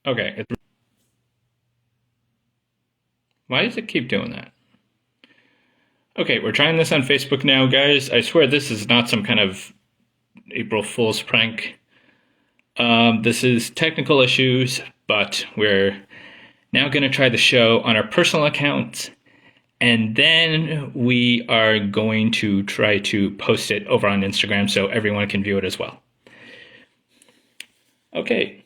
Okay. Why does it keep doing that? Okay, we're trying this on Facebook now, guys. I swear this is not some kind of April Fool's prank. This is technical issues, but we're now going to try the show on our personal accounts, and then we are going to try to post it over on Instagram so everyone can view it as well. Okay.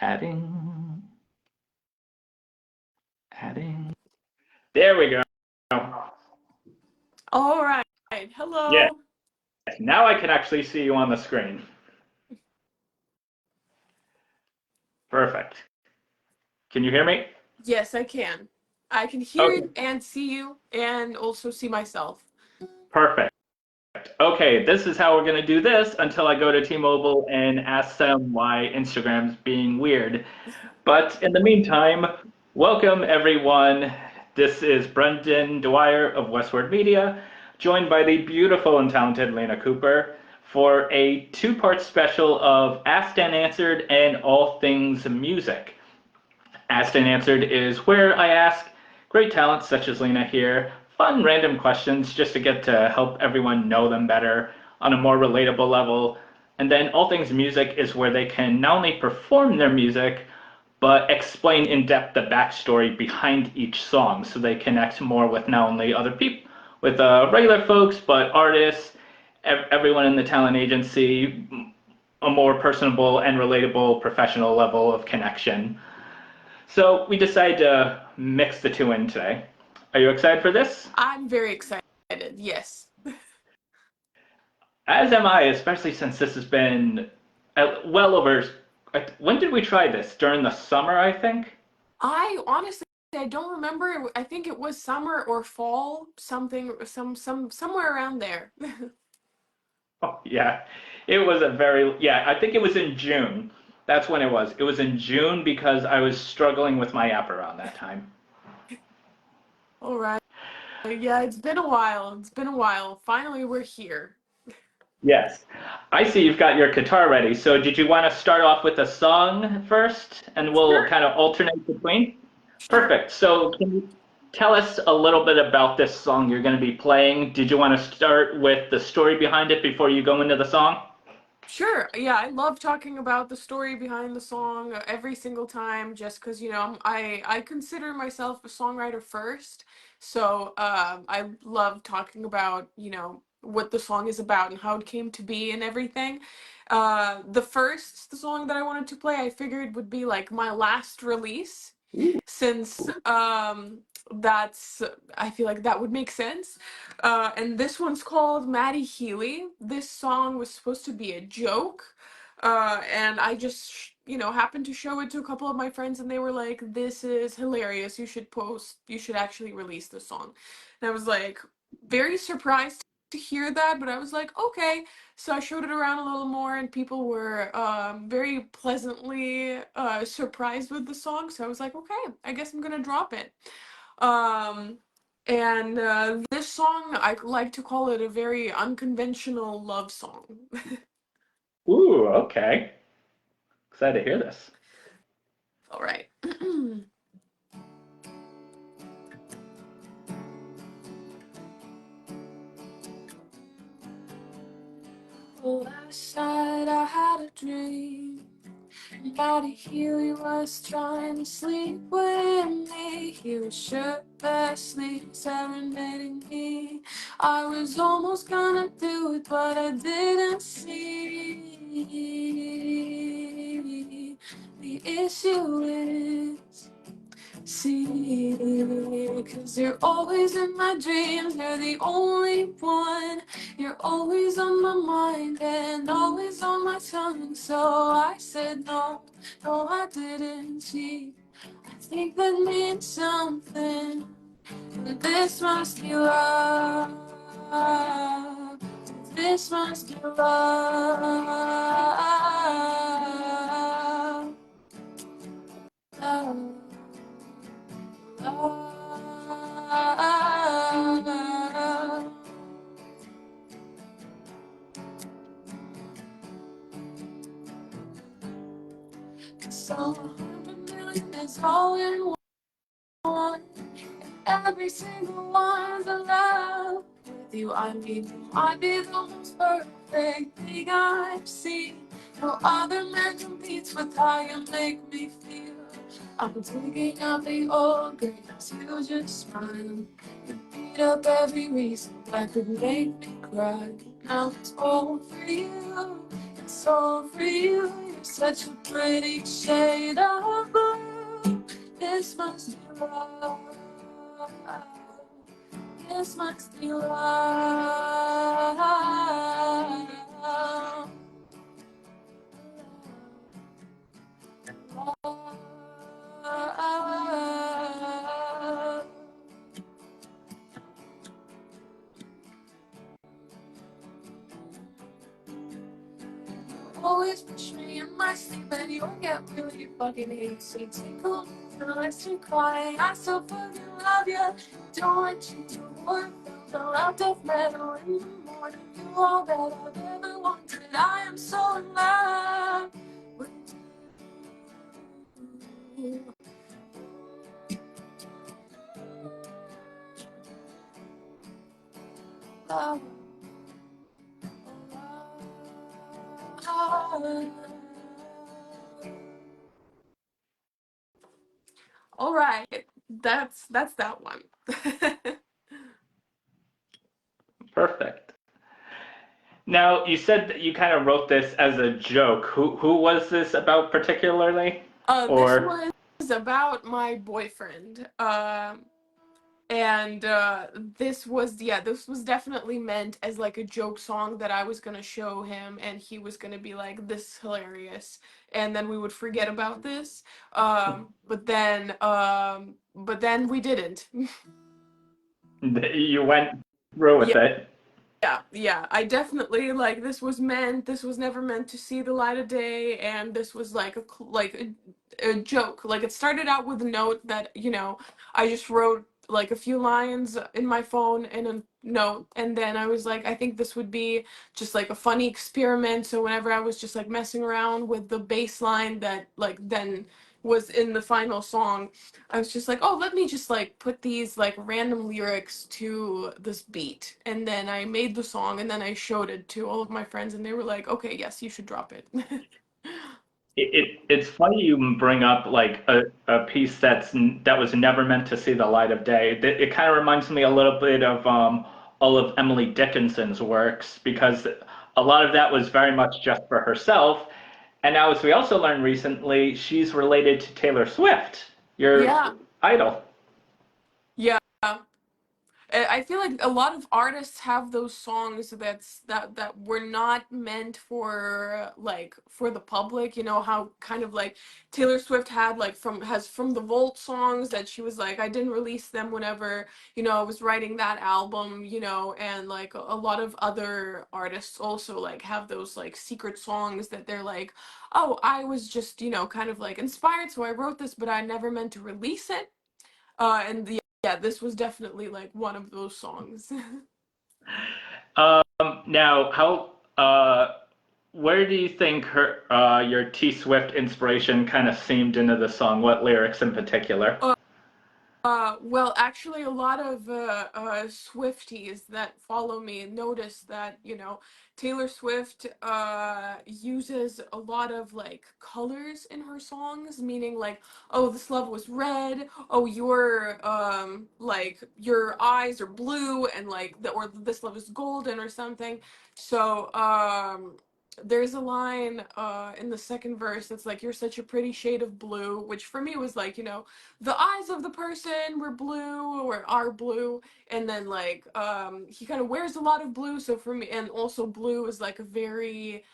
Adding. There we go. All right. Hello. Yeah. Now I can actually see you on the screen. Perfect. Can you hear me? Yes, I can. I can hear it and see you and also see myself. Perfect. Okay, this is how we're going to do this until I go to T-Mobile and ask them why Instagram's being weird. But in the meantime, welcome everyone. This is Brendan Dwyer of WestWard Media, joined by the beautiful and talented Lina Cooper for a two-part special of Asked and Answered and All Things Music. Asked and Answered is where I ask great talents such as Lina here fun random questions just to get to help everyone know them better on a more relatable level. And then All Things Music is where they can not only perform their music, but explain in depth the backstory behind each song so they connect more with not only other people, with regular folks, but artists, everyone in the talent agency, a more personable and relatable professional level of connection. So we decided to mix the two in today. Are you excited for this? I'm very excited. Yes. As am I, especially since this has been well over. When did we try this? During the summer, I think. I honestly don't remember. I think it was summer or fall, somewhere around there. Oh yeah, it was I think it was in June. That's when it was. It was in June because I was struggling with my app around that time. All right. Yeah, it's been a while. It's been a while. Finally, we're here. Yes. I see you've got your guitar ready. So did you want to start off with a song first and we'll Sure. kind of alternate between? Sure. Perfect. So can you tell us a little bit about this song you're going to be playing? Did you want to start with the story behind it before you go into the song? Sure. Yeah, I love talking about the story behind the song every single time just because, I consider myself a songwriter first. So, I love talking about, what the song is about and how it came to be and everything. The song that I wanted to play, I figured would be like my last release since that's I feel like that would make sense. And this one's called Matty Healy. This song was supposed to be a joke, and I just happened to show it to a couple of my friends, and they were like, "This is hilarious. You should post. You should actually release this song." And I was like, very surprised to hear that, but I was like, okay. So I showed it around a little more, and people were very pleasantly surprised with the song. So I was like, okay, I guess I'm gonna drop it. Um, and this song, I like to call it a very unconventional love song. Ooh, okay. Excited to hear this. All right. Last night I had a dream. Matty Healy was trying to sleep with me. He was shirtlessly serenading me. I was almost gonna do it, but I didn't see. The issue is, see, because you're always in my dreams. You're the only one. You're always on my mind and always on my tongue. So I said no, no, I didn't cheat. I think that means something. This must be love. This must be love. know 100 million is all in one. Every single one's a love. With you, I'd be the most perfect thing I've seen. No other man competes with how you make me feel. I'm digging out the old grapes, you just smile. You beat up every reason that could make me cry. Now it's all for you, it's all for you. You're such a pretty shade of blue. This must be love. This must be love. Always push me in my sleep and you'll get really fucking hasty. Tickle till I start crying. I still fucking love you. Don't want you to work. Felt out of metal in the morning. You all that I've ever wanted. I am so in love with you. Love. All right, that's that one. Perfect. Now, you said that you kind of wrote this as a joke. Who was this about particularly? This Or was about my boyfriend. And this was definitely meant as like a joke song that I was gonna show him, and he was gonna be like, "This is hilarious," and then we would forget about this. But then we didn't. you went through with Yeah. it? Yeah, I definitely like this was never meant to see the light of day, and this was like a joke. Like it started out with a note that, I just wrote like a few lines in my phone in a note, and then I was like, I think this would be just like a funny experiment. So whenever I was just like messing around with the bass line that like then was in the final song, I was just like, oh, let me just like put these like random lyrics to this beat. And then I made the song and then I showed it to all of my friends and they were like, okay, yes, you should drop it. It's funny you bring up like a piece that was never meant to see the light of day. It kind of reminds me a little bit of all of Emily Dickinson's works because a lot of that was very much just for herself. And now, as we also learned recently, she's related to Taylor Swift, your Yeah. idol. Yeah. I feel like a lot of artists have those songs that were not meant for like for the public. You know how kind of like Taylor Swift had like from the Vault songs that she was like, I didn't release them whenever I was writing that album. And like a lot of other artists also like have those like secret songs that they're like, oh, I was just kind of like inspired, so I wrote this, but I never meant to release it. And this was definitely like one of those songs. Now, where do you think your T Swift inspiration kind of seemed into the song? What lyrics in particular? Well, actually, a lot of Swifties that follow me notice that, Taylor Swift uses a lot of like colors in her songs, meaning like, oh, this love was red, oh, your eyes are blue, and or this love is golden or something. So, there's a line in the second verse that's like, you're such a pretty shade of blue, which for me was like, the eyes of the person were blue or are blue, and then like he kind of wears a lot of blue, so for me, and also blue is like a very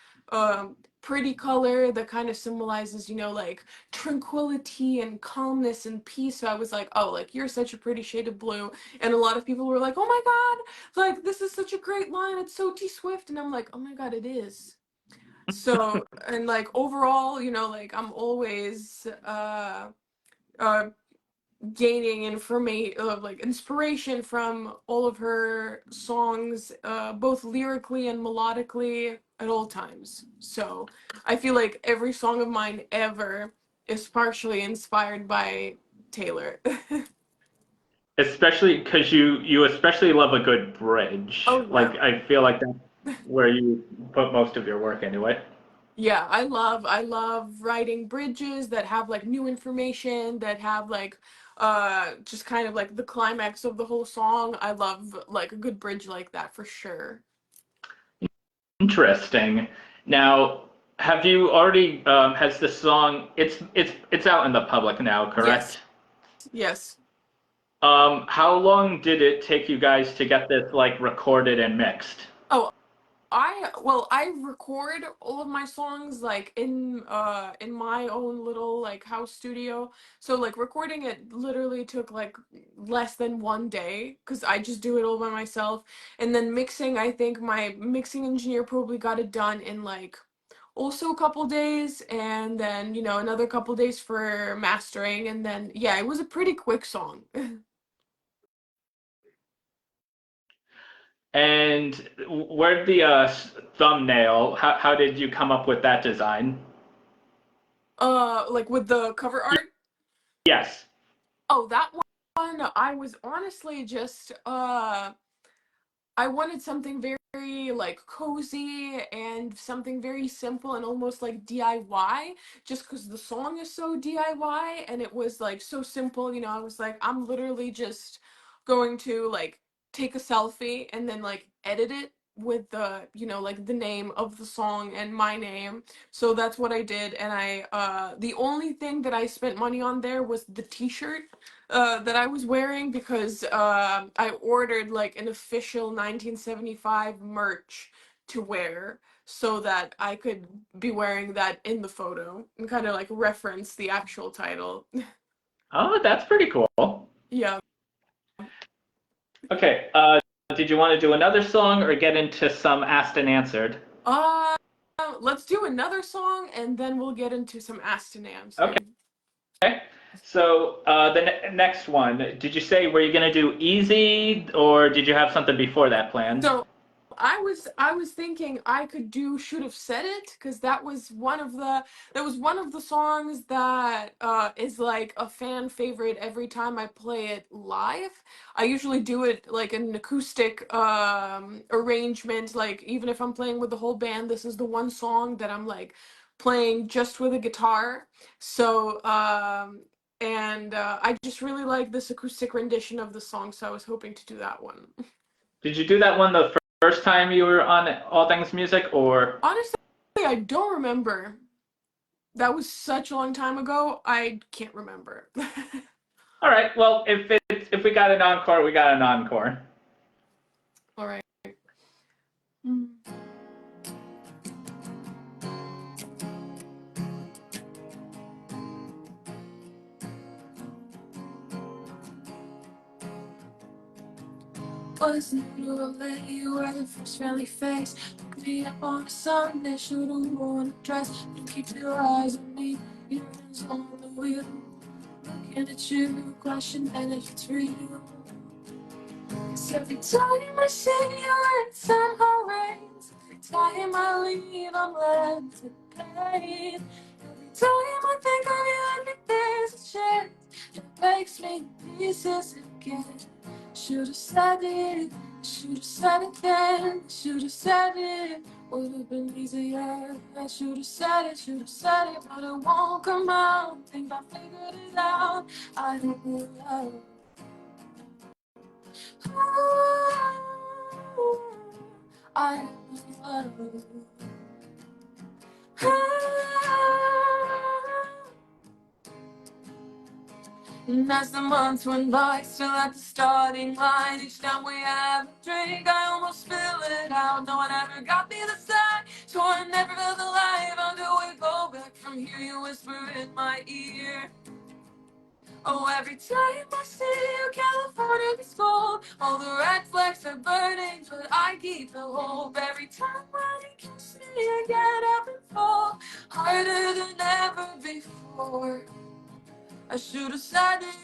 pretty color that kind of symbolizes like tranquility and calmness and peace. So I was like, oh, like you're such a pretty shade of blue, and a lot of people were like, oh my god, like this is such a great line, it's so T Swift, and I'm like, oh my god, it is. So, and like overall, like I'm always uh gaining information like inspiration from all of her songs, both lyrically and melodically at all times. So I feel like every song of mine ever is partially inspired by Taylor. Especially because you especially love a good bridge. Oh Like yeah. I feel like that's where you put most of your work anyway. Yeah, I love writing bridges that have like new information, that have like just kind of like the climax of the whole song. I love like a good bridge like that for sure. Interesting. Now, have you already has the song? It's out in the public now, Yes. correct? Yes. How long did it take you guys to get this like recorded and mixed? Oh, I record all of my songs like in my own little like house studio. So like recording it literally took like less than 1 day because I just do it all by myself. And then mixing, I think my mixing engineer probably got it done in like also a couple days, and then another couple days for mastering, and then yeah, it was a pretty quick song. And where the thumbnail? How did you come up with that design? Like with the cover art. Yes. Oh, that one, I was honestly just I wanted something very like cozy and something very simple and almost like DIY, just because the song is so DIY and it was like so simple. I was like, I'm literally just going to like take a selfie and then like edit it with the like the name of the song and my name. So that's what I did, and the only thing that I spent money on there was the t-shirt that I was wearing, because I ordered like an official 1975 merch to wear so that I could be wearing that in the photo and kind of like reference the actual title. Oh, that's pretty cool. Yeah. Okay. Did you want to do another song or get into some asked and answered? Uh, let's do another song and then we'll get into some asked and Okay. answered. So the next one, did you say were you gonna do easy or did you have something before that planned? So I was thinking I could do Should Have Said It, because that was one of the songs that is like a fan favorite every time I play it live. I usually do it like an acoustic arrangement, like even if I'm playing with the whole band, this is the one song that I'm like playing just with a guitar. So and I just really like this acoustic rendition of the song, so I was hoping to do that one. Did you do that one the first time you were on All Things Music or? Honestly, I don't remember. That was such a long time ago. I can't remember. All right. Well, if we got an encore, we got an encore. All right. Mm. Wasn't blue or lady where the first friendly face picked me up on a Sunday, should've worn a dress. You keep your eyes on me, your hands on the wheel, looking at you, questioning if it's real. 'Cause every time I see you, it somehow rains. Every time I leave, I'm led to pain. Every time I think of you, everything's a change. It breaks me to pieces again. Should've said it, should've said it then. Should've said it, would've been easier. I should've said it, but it won't come out. Think I figured it out. I don't know. I am in love. And as the months went by, still at the starting line, each time we have a drink, I almost spill it out. No one ever got me the sign, so I never felt alive until we go back from here. You whisper in my ear. Oh, every time I see you, California gets cold. All the red flags are burning, but I keep the hope. Every time when you kiss me, I get up and fall, harder than ever before. I should have said it,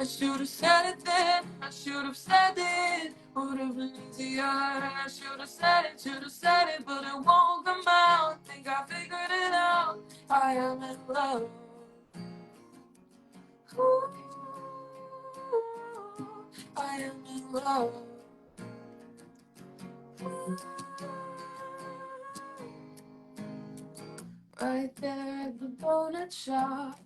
I should have said it then. I should have said it, would have been easier. I should have said it, but it won't come out. Think I figured it out. I am in love. love. Right there at the donut shop,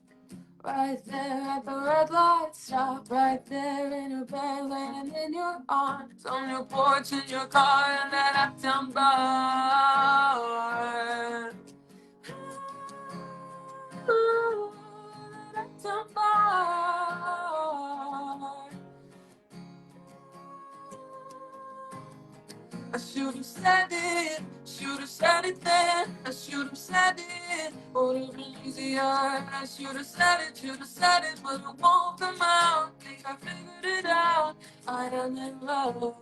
right there at the red light stop, right there in your bed, laying in your arms, on your porch, in your car, in that uptown bar. Ooh, that uptown bar. I should have said it then. I should have said it. Would have been easier. I should have said it, but it won't come out. Think I figured it out. I am in love. Ooh,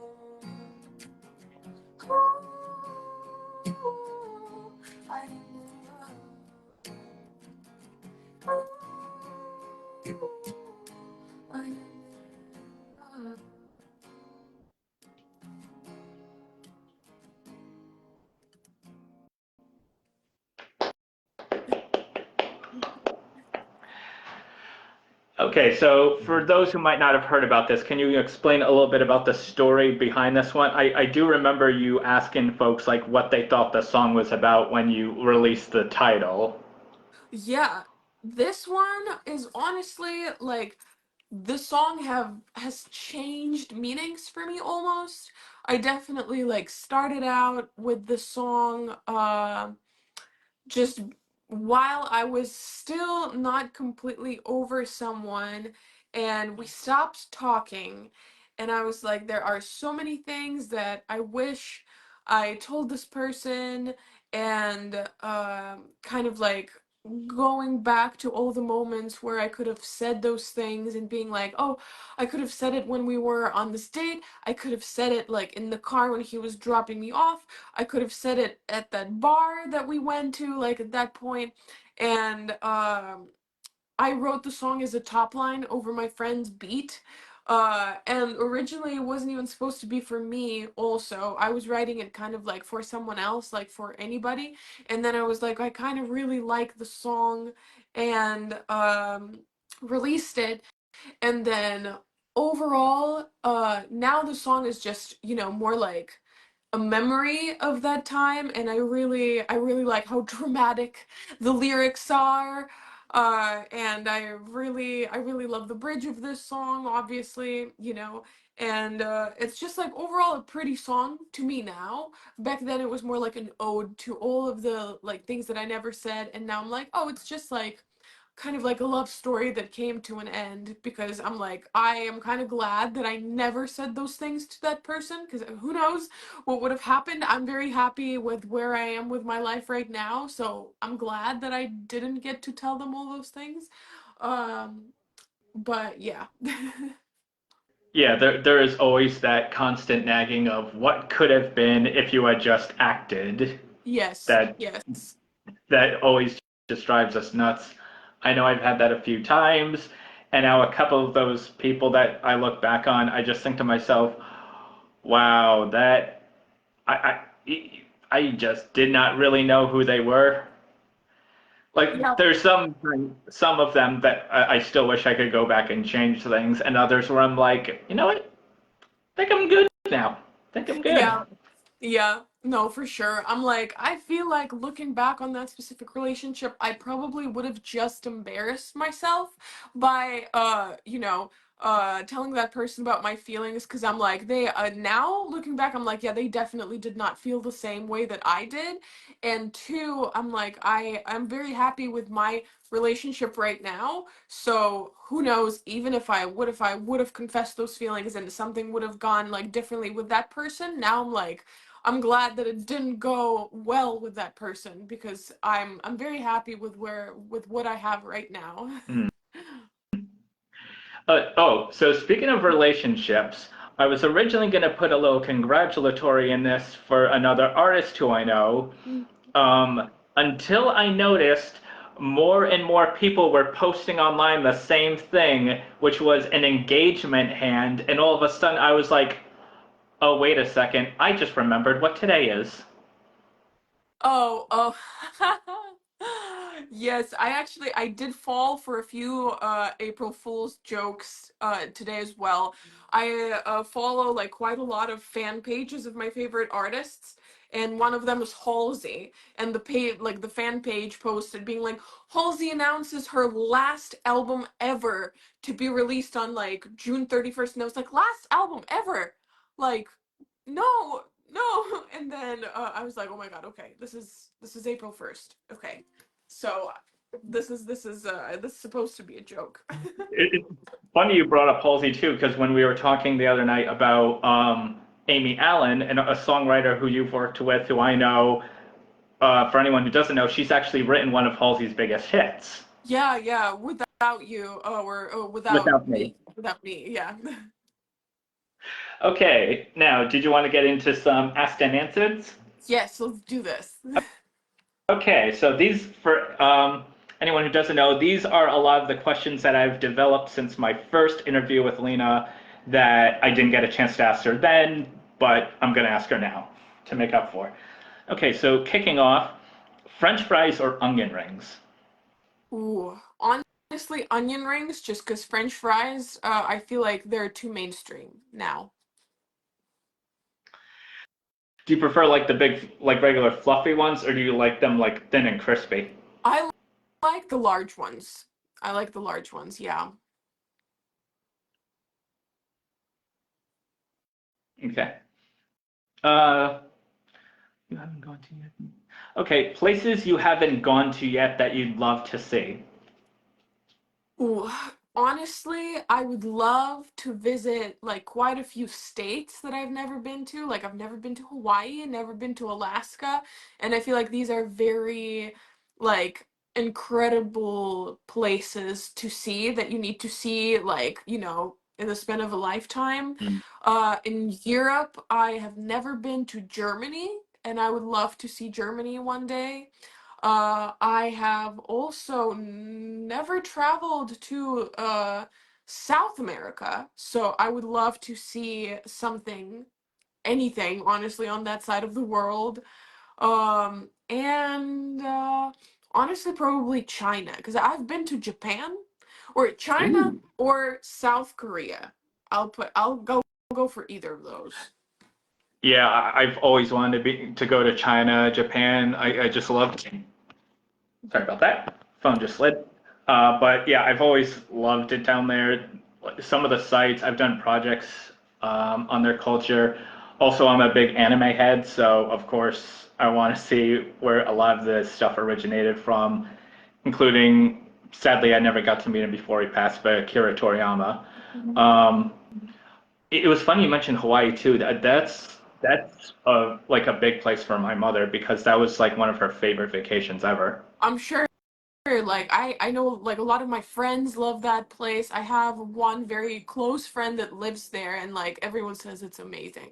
I am in love. Ooh, I am in love. Okay, so for those who might not have heard about this, can you explain a little bit about the story behind this one? I do remember you asking folks like what they thought the song was about when you released the title. Yeah, this one is honestly like the song have has changed meanings for me almost. I definitely like started out with the song just while I was still not completely over someone and we stopped talking and I was like there are so many things that I wish I told this person and kind of like going back to all the moments where I could have said those things and being like, oh, I could have said it when we were on this date. I could have said it like in the car when he was dropping me off. I could have said it at that bar that we went to, like at that point. And I wrote the song as a top line over my friend's beat. And originally it wasn't even supposed to be for me also. I was writing it kind of like for someone else, like for anybody. And then I was like, I kind of really like the song and released it. And then overall, now the song is just, more like a memory of that time and I really like how dramatic the lyrics are and I really love the bridge of this song obviously and it's just like overall a pretty song to me now. Back then it was more like an ode to all of the like things that I never said and now I'm like, oh, it's just like kind of like a love story that came to an end because I'm like, I am kind of glad that I never said those things to that person because who knows what would have happened. I'm very happy with where I am with my life right now, so I'm glad that I didn't get to tell them all those things. But yeah. Yeah, there is always that constant nagging of what could have been if you had just acted. Yes, That yes. that always just drives us nuts. I know I've had that a few times, and now a couple of those people that I look back on, I just think to myself, wow, that I just did not really know who they were. Like Yeah. there's some of them that I still wish I could go back and change things, and others where I'm like, you know what? I think I'm good now. I think I'm good. Yeah. Yeah, no, for sure. I'm like, I feel like looking back on that specific relationship, I probably would have just embarrassed myself by, telling that person about my feelings because I'm like, now looking back, I'm like, yeah, they definitely did not feel the same way that I did. And two, I'm like, I'm very happy with my relationship right now. So who knows, even if I would have confessed those feelings and something would have gone like differently with that person, now I'm like, I'm glad that it didn't go well with that person because I'm very happy with what I have right now. Hmm. So speaking of relationships, I was originally going to put a little congratulatory in this for another artist who I know, until I noticed more and more people were posting online the same thing, which was an engagement hand, and all of a sudden I was like, oh, wait a second, I just remembered what today is. Oh, oh. Yes, I did fall for a few April Fool's jokes today as well. I follow like quite a lot of fan pages of my favorite artists, and one of them is Halsey, and the fan page posted being like, Halsey announces her last album ever to be released on like June 31st, and I was like, last album ever, like no, no. And then I was like, oh my god, okay, this is April 1st, okay. So this is supposed to be a joke. It's funny you brought up Halsey too, because when we were talking the other night about Amy Allen, and a songwriter who you've worked with, who I know, for anyone who doesn't know, she's actually written one of Halsey's biggest hits. Yeah, yeah. Without you, or Without me. without me. Yeah. Okay, now, did you want to get into some asked and answered? Yes, let's do this. Okay, so these, for anyone who doesn't know, these are a lot of the questions that I've developed since my first interview with Lina that I didn't get a chance to ask her then, but I'm going to ask her now to make up for. Okay, so kicking off, French fries or onion rings? Ooh, honestly, onion rings, just because French fries, I feel like they're too mainstream now. Do you prefer like the big, like regular fluffy ones, or do you like them like thin and crispy? I like the large ones. I like the large ones. Yeah. Okay. Uh, you haven't gone to yet. Okay, places you haven't gone to yet that you'd love to see. Ooh, honestly, I would love to visit like quite a few states that I've never been to. Like I've never been to Hawaii, never been to Alaska, and I feel like these are very like incredible places to see that you need to see like, in the span of a lifetime. Mm. In Europe, I have never been to Germany, and I would love to see Germany one day. I have also never traveled to South America, so I would love to see anything, honestly, on that side of the world. And honestly, probably China, because I've been to Japan, or China, Ooh. or South Korea. I'll go for either of those. Yeah, I've always wanted to go to China, Japan. I just love. Sorry about that. Phone just slid. But yeah, I've always loved it down there. Like, some of the sites, I've done projects on their culture. Also, I'm a big anime head, so of course I want to see where a lot of the stuff originated from, including, sadly, I never got to meet him before he passed, but Akira Toriyama. Um, it was funny you mentioned Hawaii too. That's like a big place for my mother because that was like one of her favorite vacations ever. I'm sure. Like I know like a lot of my friends love that place. I have one very close friend that lives there, and like everyone says it's amazing.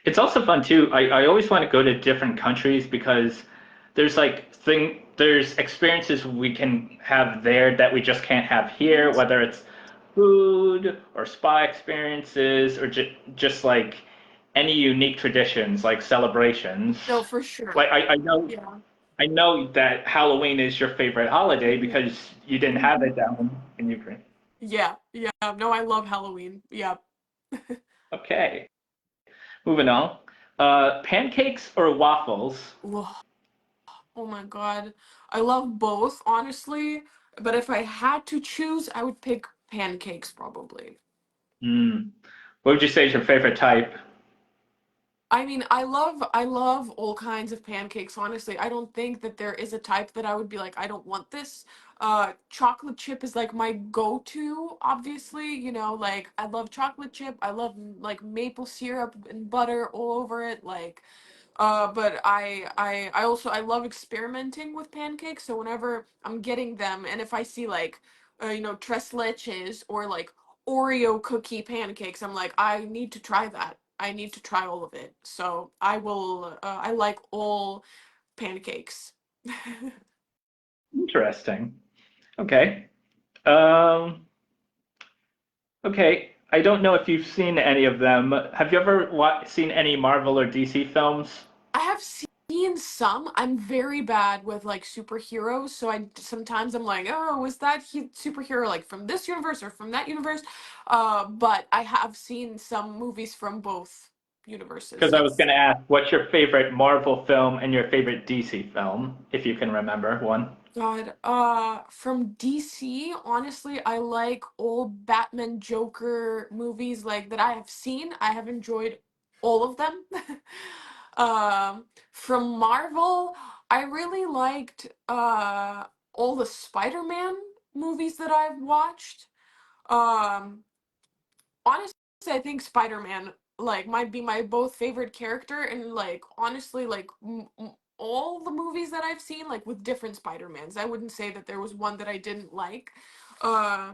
It's also fun too. I always want to go to different countries because there's experiences we can have there that we just can't have here, whether it's food or spa experiences or just like any unique traditions like celebrations. No, for sure. Like Yeah. I know that Halloween is your favorite holiday Mhm. because you didn't have it down in Ukraine. Yeah, yeah. No, I love Halloween. Yeah. Okay, moving on. Pancakes or waffles? Whoa. Oh my God. I love both, honestly, but if I had to choose, I would pick pancakes probably. Mm. What would you say is your favorite type? I mean, I love all kinds of pancakes, honestly. I don't think that there is a type that I would be like, I don't want this. Chocolate chip is like my go-to, obviously, like I love chocolate chip. I love like maple syrup and butter all over it, like but I also I love experimenting with pancakes, so whenever I'm getting them and if I see like tres leches or like Oreo cookie pancakes, I'm like I need to try that. I need to try all of it. So I like all pancakes. Interesting. Okay. Um, okay. I don't know if you've seen any of them. Have you ever seen any Marvel or DC films? I have seen seen some. I'm very bad with like superheroes, so I sometimes I'm like, oh, is that superhero like from this universe or from that universe? But I have seen some movies from both universes. Because I was Yes. going to ask, what's your favorite Marvel film and your favorite DC film, if you can remember one? God, from DC, honestly, I like old Batman Joker movies like that I have seen. I have enjoyed all of them. From Marvel, I really liked all the Spider-Man movies that I've watched. Um, Honestly, I think Spider-Man like might be my both favorite character, and like honestly like all the movies that I've seen like with different Spider-Mans. I wouldn't say that there was one that I didn't like. Uh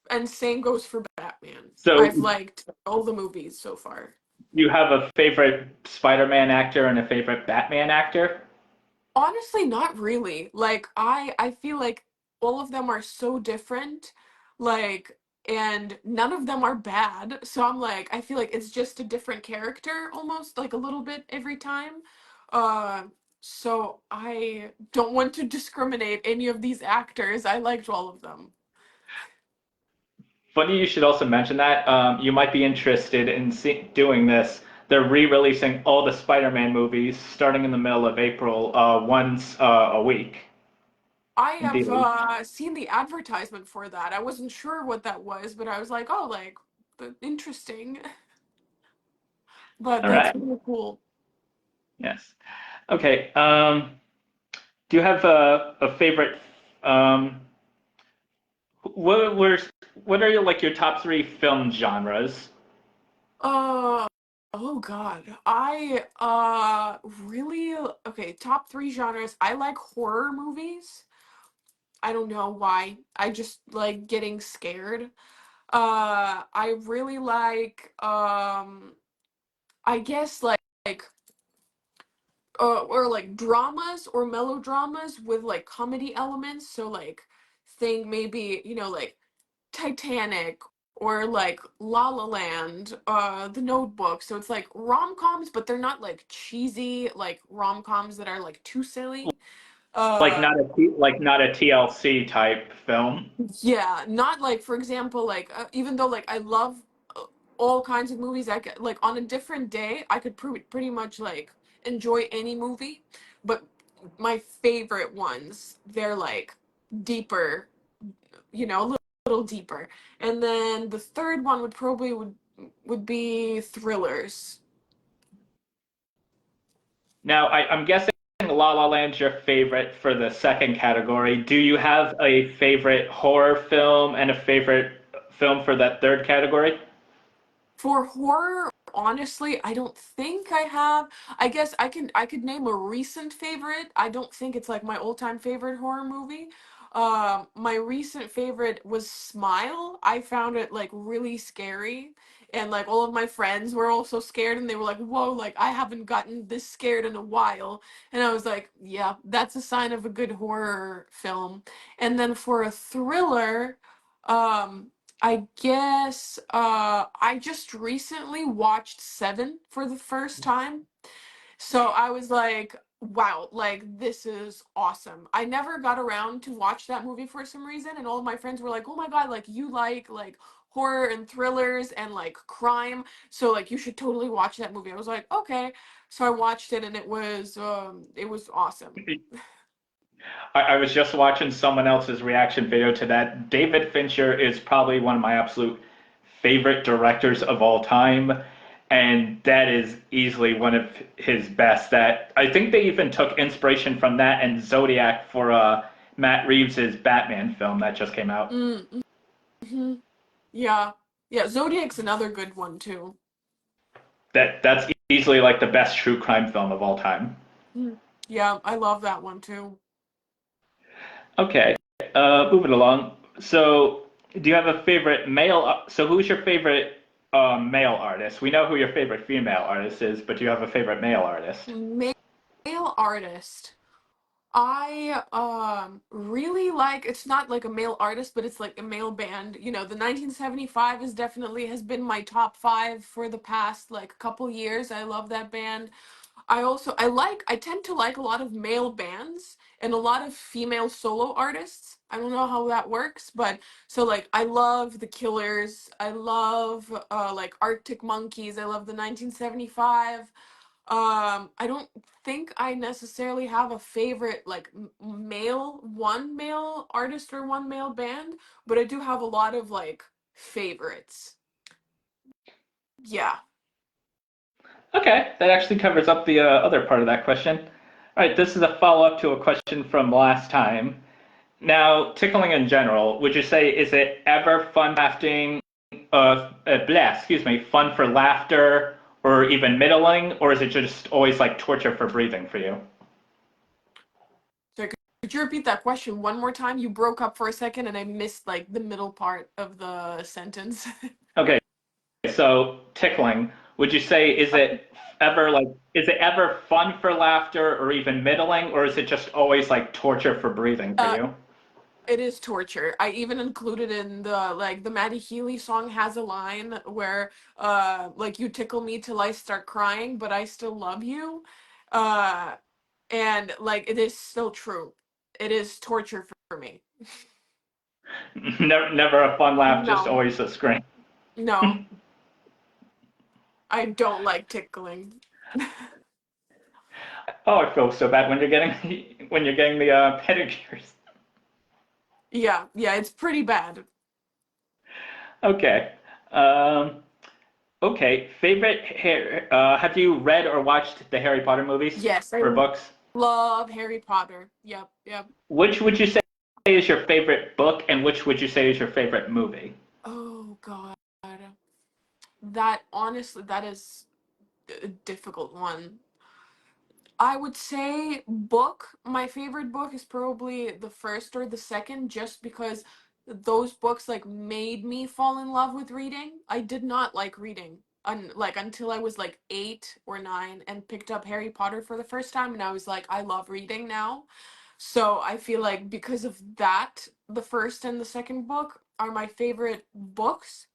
and same goes for Batman. So I've liked all the movies so far. you have a favorite Spider-Man actor and a favorite Batman actor? Honestly, not really. Like I feel like all of them are so different. Like and none of them are bad. So I'm like I feel like it's just a different character almost like a little bit every time. Uh so I don't want to discriminate any of these actors. I liked all of them. Funny you should also mention that. You might be interested in doing this. They're re-releasing all the Spider-Man movies starting in the middle of April, once a week I in have theaters. seen the advertisement for that. I wasn't sure what that was, but I was like, "Oh, like interesting." But All that's right. really cool. Yes. Okay. Do you have a favorite? Um, what were what are your like your top three film genres? Uh oh God. I really okay, top 3 genres. I like horror movies. I don't know why. I just like getting scared. I really like I guess like or like dramas or melodramas with like comedy elements. So like think maybe, like Titanic or like La La Land, The Notebook. So it's like rom-coms, but they're not like cheesy like rom-coms that are like too silly. Like Uh not a TLC type film. yeah, not like for example like even though like I love uh, all kinds of movies, I could like on a different day I could pretty much like enjoy any movie, but my favorite ones, they're like deeper, a little deeper. And then the third one would be thrillers. Now, I'm guessing La La Land's your favorite for the second category. Do you have a favorite horror film and a favorite film for that third category? For horror, honestly, I don't think I have. I guess I could name a recent favorite. I don't think it's like my all-time favorite horror movie. My recent favorite was Smile. I found it like really scary, and like all of my friends were also scared, and they were like, "Whoa, like I haven't gotten this scared in a while." And I was like, "Yeah, that's a sign of a good horror film." And then for a thriller, I guess I just recently watched Seven for the first time. So I was like, wow, like this is awesome. I never got around to watch that movie for some reason, and all of my friends were like, "Oh my God, like you like horror and thrillers and like crime, so like you should totally watch that movie." I was like, "Okay." So I watched it and it was awesome. I was just watching someone else's reaction video to that. David Fincher is probably one of my absolute favorite directors of all time, and that is easily one of his best. That I think they even took inspiration from that and Zodiac for Matt Reeves's Batman film that just came out. Mm-hmm. Yeah. Yeah, Zodiac's another good one too. That's easily like the best true crime film of all time. Mm. Yeah, I love that one too. Okay, moving along. So, do you have a favorite male? So, who's your favorite male artist? We know who your favorite female artist is, but do you have a favorite male artist? Male artist. I really like, it's not like a male artist, but it's like a male band. The 1975 is definitely has been my top 5 for the past like couple years. I love that band. I tend to like a lot of male bands and a lot of female solo artists. I don't know how that works, but so like I love the Killers, I love like Arctic Monkeys, I love the 1975. I don't think I necessarily have a favorite like one male artist or one male band, but I do have a lot of like favorites. Yeah. Okay, that actually covers up the other part of that question. All right, this is a follow-up to a question from last time. Now, tickling in general, would you say is it ever fun laughing, excuse me, fun for laughter or even middling, or is it just always like torture for breathing for you? Sorry, could you repeat that question one more time? You broke up for a second and I missed like the middle part of the sentence. Okay, so tickling, would you say is it ever fun for laughter or even middling, or is it just always like torture for breathing for uh, you? it is torture. I even included in the like the Matty Healy song has a line where like you tickle me till I start crying, but I still love you. Uh and like it is still true. It is torture for me. Never a fun laugh, just No. always a scream. No. I don't like tickling. Oh, I feel so bad when you're getting when you're getting the pedicures. Yeah, yeah, it's pretty bad. Okay. Um, okay. Favorite hair. Have you read or watched the Harry Potter movies Yes, I or books? love Harry Potter. Yep, yep. Which would you say is your favorite book, and which would you say is your favorite movie? Oh God. That honestly, that is a difficult one. I would say book. My favorite book is probably the first or the second, just because those books like made me fall in love with reading. I did not like reading like until I was like 8 or 9 and picked up Harry Potter for the first time, and I was like, I love reading now. So I feel like because of that, the first and the second book are my favorite books.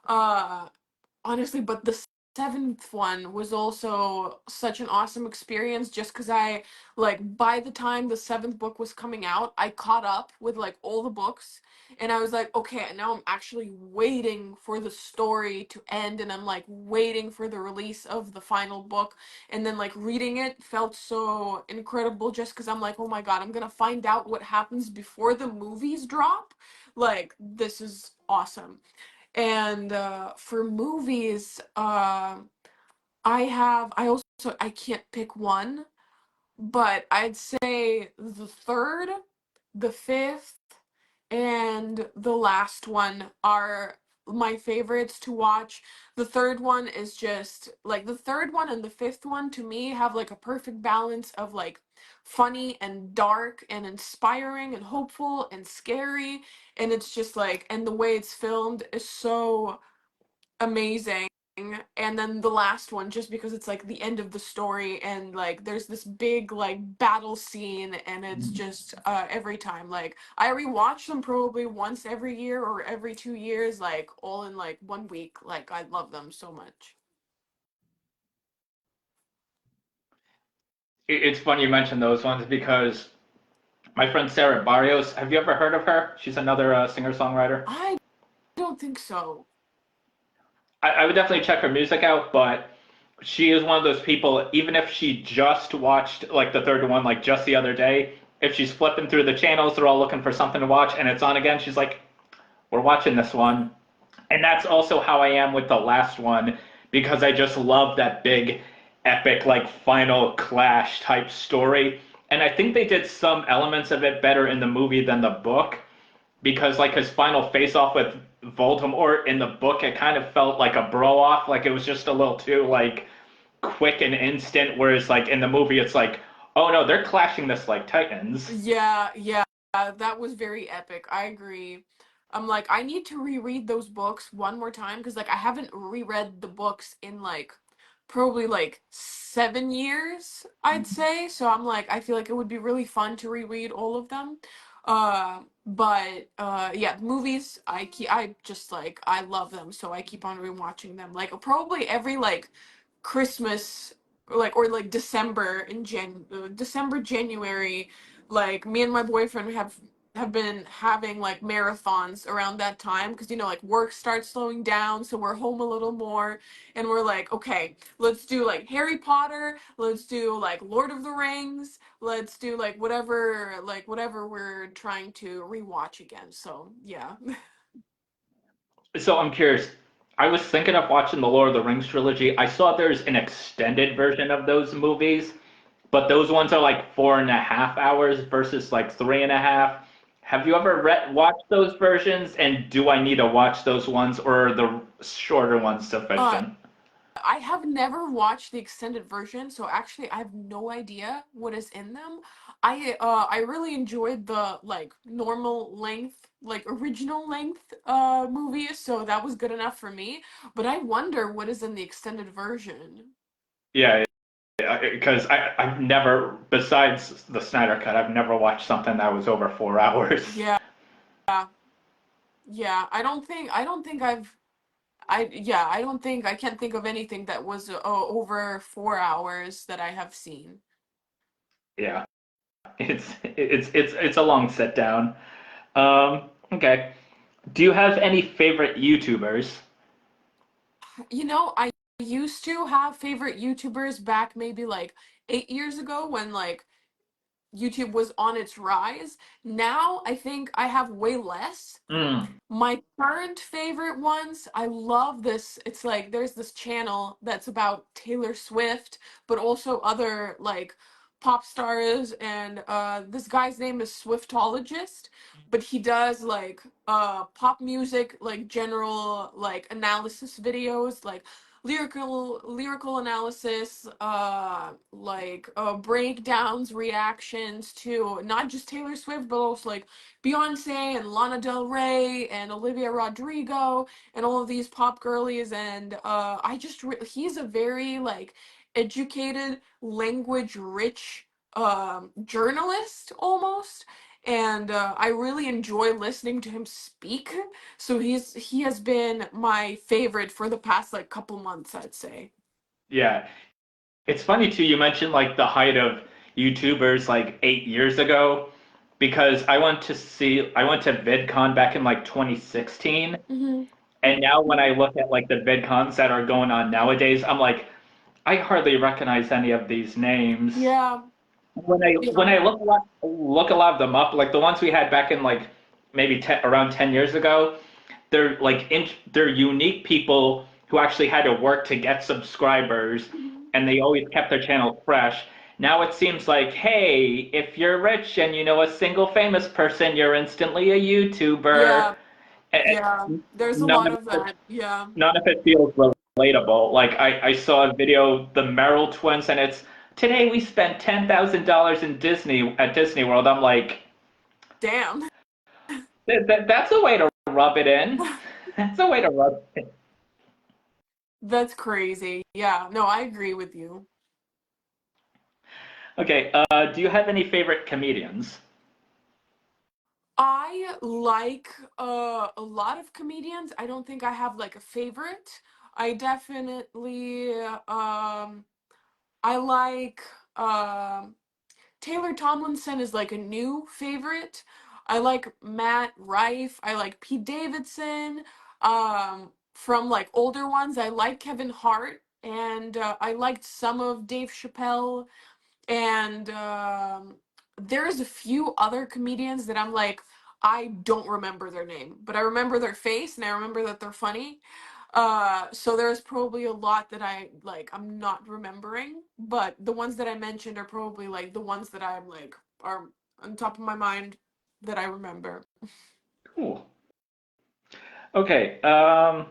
Uh, Honestly, but the seventh one was also such an awesome experience just because I, like, by the time the seventh book was coming out, I caught up with, like, all the books. And I was like, okay, now I'm actually waiting for the story to end, and I'm, like, waiting for the release of the final book. And then, like, reading it felt so incredible just because I'm like, oh my God, I'm gonna find out what happens before the movies drop. Like, this is awesome. And for movies, I can't pick one, but I'd say the third, the fifth, and the last one are my favorites to watch. The third one is just like the third one and the fifth one to me have like a perfect balance of like funny and dark and inspiring and hopeful and scary, and it's just like, and the way it's filmed is so amazing. And then the last one, just because it's like the end of the story, and like there's this big like battle scene, and it's just every time like I rewatch them probably once every year or every 2 years, like all in like 1 week. Like I love them so much. It's funny you mentioned those ones because my friend Sarah Barrios, have you ever heard of her? She's another singer-songwriter. I don't think so. I would definitely check her music out, but she is one of those people, even if she just watched like the third one, like just the other day, if she's flipping through the channels, they're all looking for something to watch and it's on again, she's like, we're watching this one. And that's also how I am with the last one because I just love that big, epic, like final clash type story. And I think they did some elements of it better in the movie than the book because like his final face off with Voldemort in the book, it kind of felt like a bro off, like it was just a little too like quick and instant. Whereas like in the movie, it's like, oh no, they're clashing this like titans. Yeah, yeah, that was very epic. I agree. I'm like, I need to reread those books one more time because like I haven't reread the books in like probably like 7 years, I'd say. So I'm like, I feel like it would be really fun to reread all of them. But yeah, movies, I just like I love them, so I keep on rewatching them. Like probably every like Christmas or like December, January, like me and my boyfriend have been having like marathons around that time because like work starts slowing down, so we're home a little more, and we're like, okay, let's do like Harry Potter, let's do like Lord of the Rings, let's do like whatever we're trying to rewatch again. So yeah. So I'm curious. I was thinking of watching the Lord of the Rings trilogy. I saw there's an extended version of those movies, but those ones are like 4.5 hours versus like 3.5. Have you ever watched those versions? And do I need to watch those ones, or are the shorter ones Uh, sufficient? I have never watched the extended version, so actually I have no idea what is in them. I really enjoyed the like normal length, like original length movie, so that was good enough for me. But I wonder what is in the extended version. Yeah, because I've never, besides the Snyder Cut, I've never watched something that was over 4 hours. Yeah, yeah. I don't think I can't think of anything that was over 4 hours that I have seen. Yeah, it's a long sit down. Okay. Do you have any favorite YouTubers? I used to have favorite YouTubers back maybe like 8 years ago when like YouTube was on its rise. Now I think I have way less. Mm, My current favorite ones, I love this. It's like there's this channel that's about Taylor Swift, but also other like pop stars, and this guy's name is Swiftologist, but he does like pop music, like general like analysis videos, like lyrical analysis, like breakdowns, reactions to not just Taylor Swift, but also like Beyonce and Lana Del Rey and Olivia Rodrigo and all of these pop girlies. And he's a very like educated, language rich journalist almost. And I really enjoy listening to him speak. So he has been my favorite for the past like couple months, I'd say. yeah, it's funny too. You mentioned like the height of YouTubers like 8 years ago, because I went to VidCon back in like 2016, Hmm. and now when I look at like the VidCons that are going on nowadays, I'm like, I hardly recognize any of these names. Yeah. When Yeah. I look a lot of them up, like the ones we had back in like maybe around 10 years ago, they're unique people who actually had to work to get subscribers, Mhm. and they always kept their channel fresh. Now it seems like, hey, if you're rich and you know a single famous person, you're instantly a YouTuber. Yeah. Yeah. There's a None lot of of it, that. Yeah. none of it feels relatable. Like I saw a video, the Merrill twins, and it's today we spent $10,000 in Disney at Disney World. I'm like, Damn. that's a way to rub it in. That's a way to rub it in. That's crazy. Yeah, no, I agree with you. Okay, do you have any favorite comedians? I like a lot of comedians. I don't think I have like a favorite. I definitely I like Taylor Tomlinson is like a new favorite. I like Matt Rife. I like Pete Davidson. From like older ones, I like Kevin Hart, and I liked some of Dave Chappelle. And there's a few other comedians that I'm like, I don't remember their name, but I remember their face and I remember that they're funny. So there's probably a lot that I'm not remembering, but the ones that I mentioned are probably like the ones that I'm like are on top of my mind that I remember. Cool. Okay, now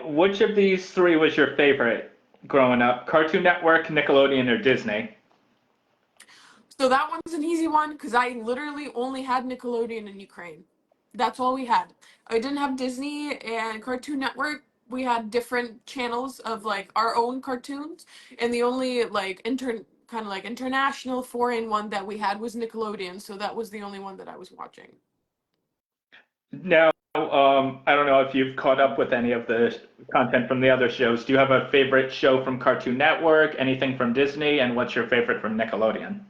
which of these three was your favorite growing up? Cartoon Network, Nickelodeon, or Disney? So that one's an easy one because I literally only had Nickelodeon in Ukraine. That's all we had. I didn't have Disney and Cartoon Network. We had different channels of like our own cartoons, and the only like kind of like international foreign one that we had was Nickelodeon. So that was the only one that I was watching. Now, I don't know if you've caught up with any of the content from the other shows. Do you have a favorite show from Cartoon Network, anything from Disney, and what's your favorite from Nickelodeon?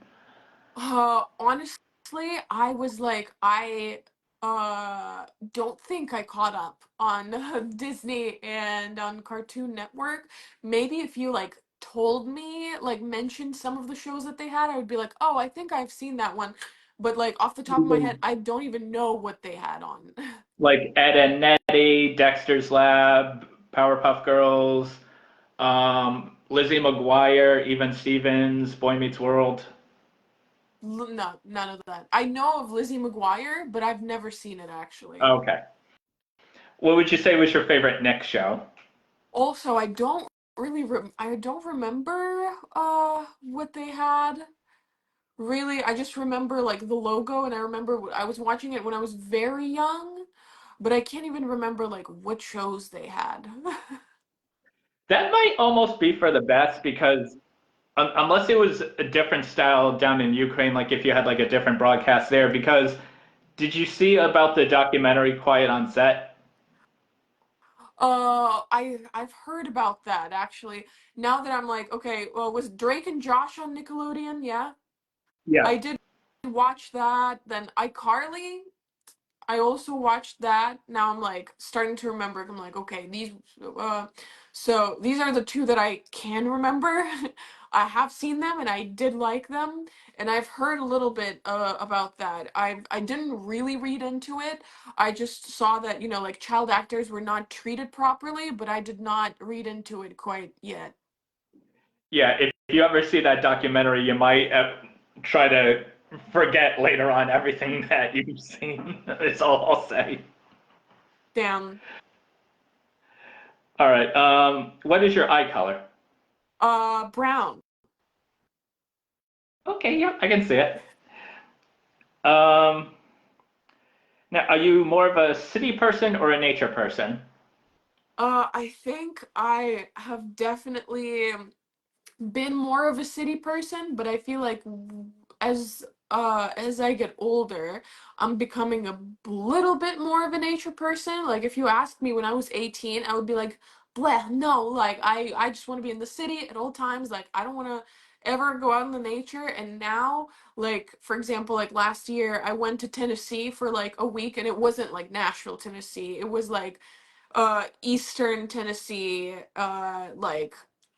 Honestly, I was like, I uh don't think I caught up on Disney and on Cartoon Network. Maybe if you like told me, like mentioned some of the shows that they had, I would be like, "Oh, I think I've seen that one." But like off the top of my head, I don't even know what they had on. Like Ed and Nettie, Dexter's Lab, Powerpuff Girls, Lizzie McGuire, Even Stevens, Boy Meets World. No, none of that. I know of Lizzie McGuire, but I've never seen it actually. Okay. What would you say was your favorite Nick show? Also, I don't remember what they had. Really, I just remember like the logo, and I remember I was watching it when I was very young, but I can't even remember like what shows they had. That might almost be for the best because unless it was a different style down in Ukraine, like if you had like a different broadcast there, because did you see about the documentary Quiet on Set? I've heard about that actually. Now that I'm like, okay, well, was Drake and Josh on Nickelodeon? Yeah, Yeah. I did watch that. Then iCarly, I also watched that. Now I'm like starting to remember. I'm like, okay, uh so these are the two that I can remember. I have seen them and I did like them, and I've heard a little bit about that. I didn't really read into it. I just saw that, like child actors were not treated properly, but I did not read into it quite yet. Yeah, if you ever see that documentary, you might try to forget later on everything that you've seen. It's all I'll say. Damn. All right. What is your eye color? Brown. Okay, yeah, I can see it. Um, Now, are you more of a city person or a nature person? I think I have definitely been more of a city person, but I feel like as I get older, I'm becoming a little bit more of a nature person. Like if you asked me when I was 18, I would be like, bleh, no, like I just want to be in the city at all times. Like I don't want to ever go out in the nature. And now, like for example, like last year I went to Tennessee for like a week, and it wasn't like Nashville, Tennessee. It was like Eastern Tennessee, like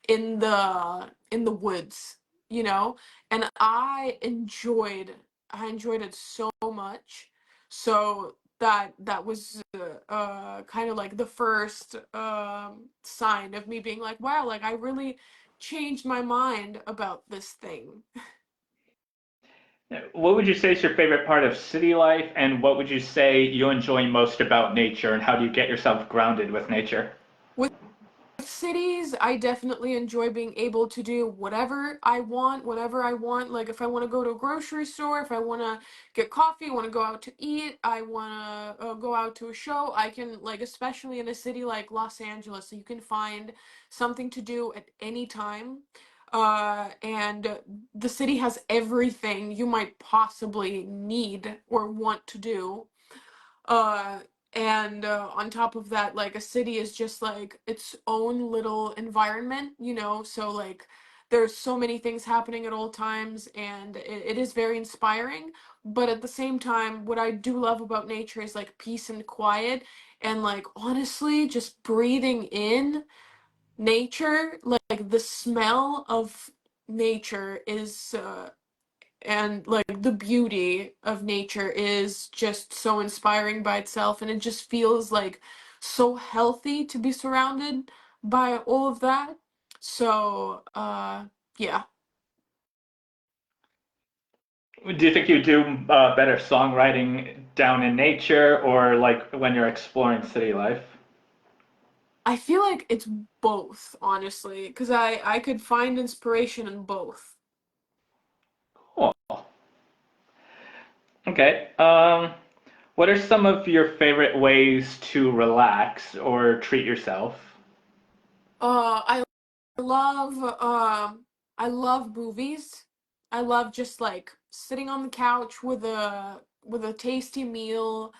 in the woods, and I enjoyed it so much. So that was kind of like the first sign of me being like, wow, like I really changed my mind about this thing. What would you say is your favorite part of city life, and what would you say you enjoy most about nature, and how do you get yourself grounded with nature? With cities, I definitely enjoy being able to do whatever I want, whenever I want. Like if I want to go to a grocery store, if I want to get coffee, want to go out to eat, I want to go out to a show, I can, like, especially in a city like Los Angeles, you can find something to do at any time. And the city has everything you might possibly need or want to do. uh and on top of that, like a city is just like its own little environment, so like there's so many things happening at all times, and it is very inspiring. But at the same time, what I do love about nature is like peace and quiet, and like honestly just breathing in nature, like the smell of nature is and like the beauty of nature is just so inspiring by itself, and it just feels like so healthy to be surrounded by all of that. So yeah. Do you think you do better songwriting down in nature or like when you're exploring city life? I feel like it's both, honestly, because I could find inspiration in both. Cool. Okay. What are some of your favorite ways to relax or treat yourself? I love I love movies. I love just like sitting on the couch with a tasty meal.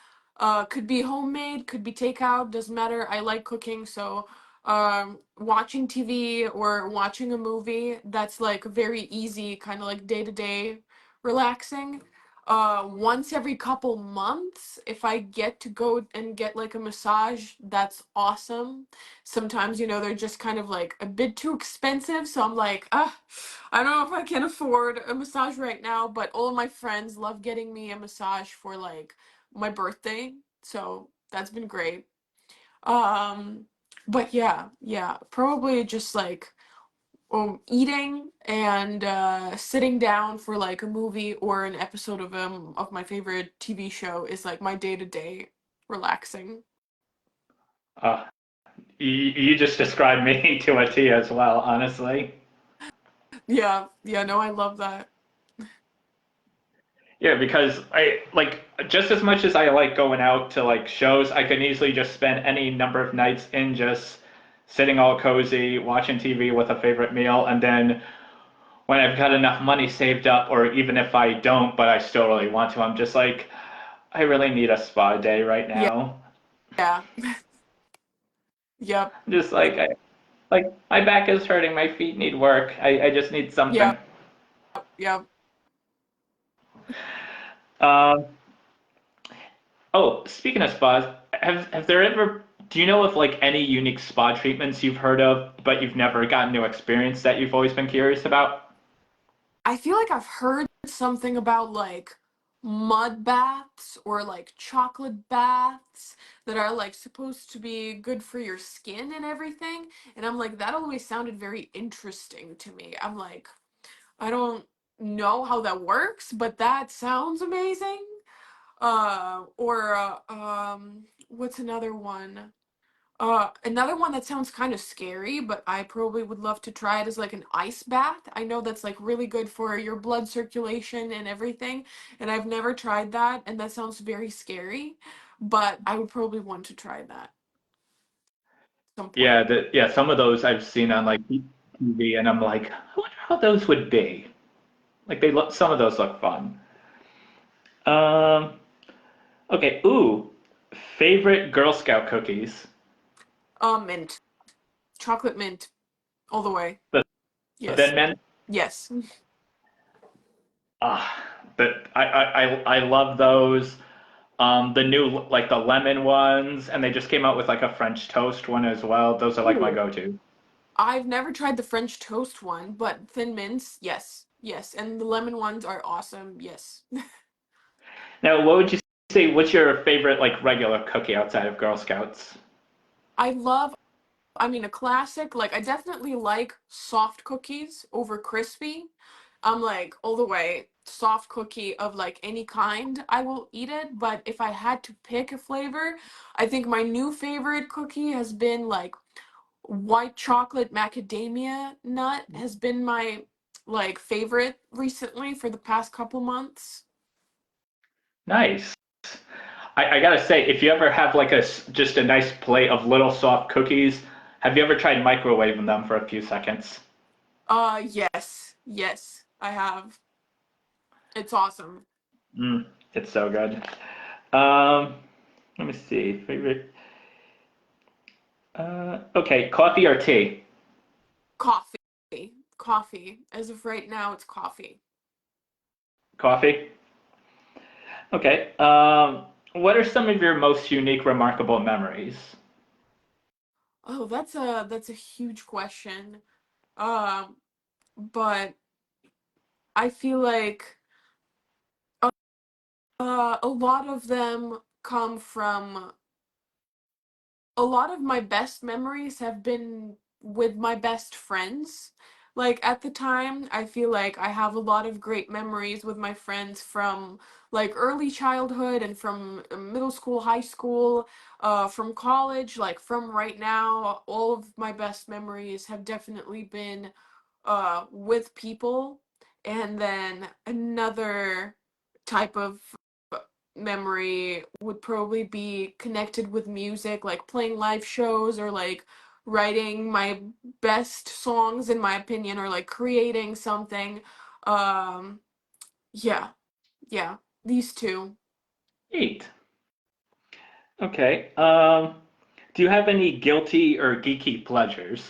Could be homemade, could be takeout, doesn't matter. I like cooking, so watching TV or watching a movie that's like very easy, kind of like day to day relaxing. Once every couple months, if I get to go and get like a massage, that's awesome. Sometimes, they're just kind of like a bit too expensive, so I'm like, I don't know if I can afford a massage right now, but all of my friends love getting me a massage for like my birthday, so that's been great. Um, but yeah, probably just like eating and sitting down for like a movie or an episode of my favorite TV show is like my day to day relaxing. Uh, you just described me to a T as well, honestly. Yeah, yeah, no, I love that. Yeah, because I like just as much as I like going out to like shows, I could easily just spend any number of nights in just sitting all cozy, watching TV with a favorite meal, and then when I've got enough money saved up, or even if I don't, but I still really want to, I'm just like, I really need a spa day right Yeah, now. yeah, yep, I'm just like my back is hurting, my feet need work. I just need something. yep, yep. Um, oh, speaking of spas, have there ever do you know of like any unique spa treatments you've heard of, but you've never gotten to experience that you've always been curious about? I feel like I've heard something about like mud baths or like chocolate baths that are like supposed to be good for your skin and everything. And I'm like, that always sounded very interesting to me. I'm like, I don't know how that works, but that sounds amazing. What's another one? Another one that sounds kind of scary, but I probably would love to try it is like an ice bath. I know that's like really good for your blood circulation and everything, and I've never tried that, and that sounds very scary, but I would probably want to try that at some point. Yeah, some of those I've seen on like TV, and I'm like, I wonder how those would be. Like they look, some of those look fun. Um, okay, ooh, favorite Girl Scout cookies. Mint, chocolate mint, all the way. The Yes, Thin Mint. yes. Ah, but I love those. The new like the lemon ones, and they just came out with like a French toast one as well. Those are like my Ooh. go-to. I've never tried the French toast one, but thin mints, yes, yes, and the lemon ones are awesome. Yes. Now, what would you say? What's your favorite like regular cookie outside of Girl Scouts? I love I mean, a classic. Like, I definitely like soft cookies over crispy. I'm like all the way soft cookie of like any kind. I will eat it, but if I had to pick a flavor, I think my new favorite cookie has been like white chocolate macadamia nut has been my like favorite recently for the past couple months. Nice. I gotta say, if you ever have like just a nice plate of little soft cookies, have you ever tried microwaving them for a few seconds? Yes, yes, I have. It's awesome. Mm, it's so good. Um, let me see. Favorite. Okay, coffee or tea? Coffee. Coffee. As of right now, it's coffee. Coffee. Okay. What are some of your most unique, remarkable memories? Oh, that's a huge question. Um, but I feel like a lot of them come from a lot of my best memories have been with my best friends. Like at the time, I feel like I have a lot of great memories with my friends from like early childhood and from middle school, high school, from college, like from right now. All of my best memories have definitely been with people. And then another type of memory would probably be connected with music, like playing live shows or like writing my best songs in my opinion or like creating something. Um yeah, yeah, these two. Neat. Okay. Do you have any guilty or geeky pleasures?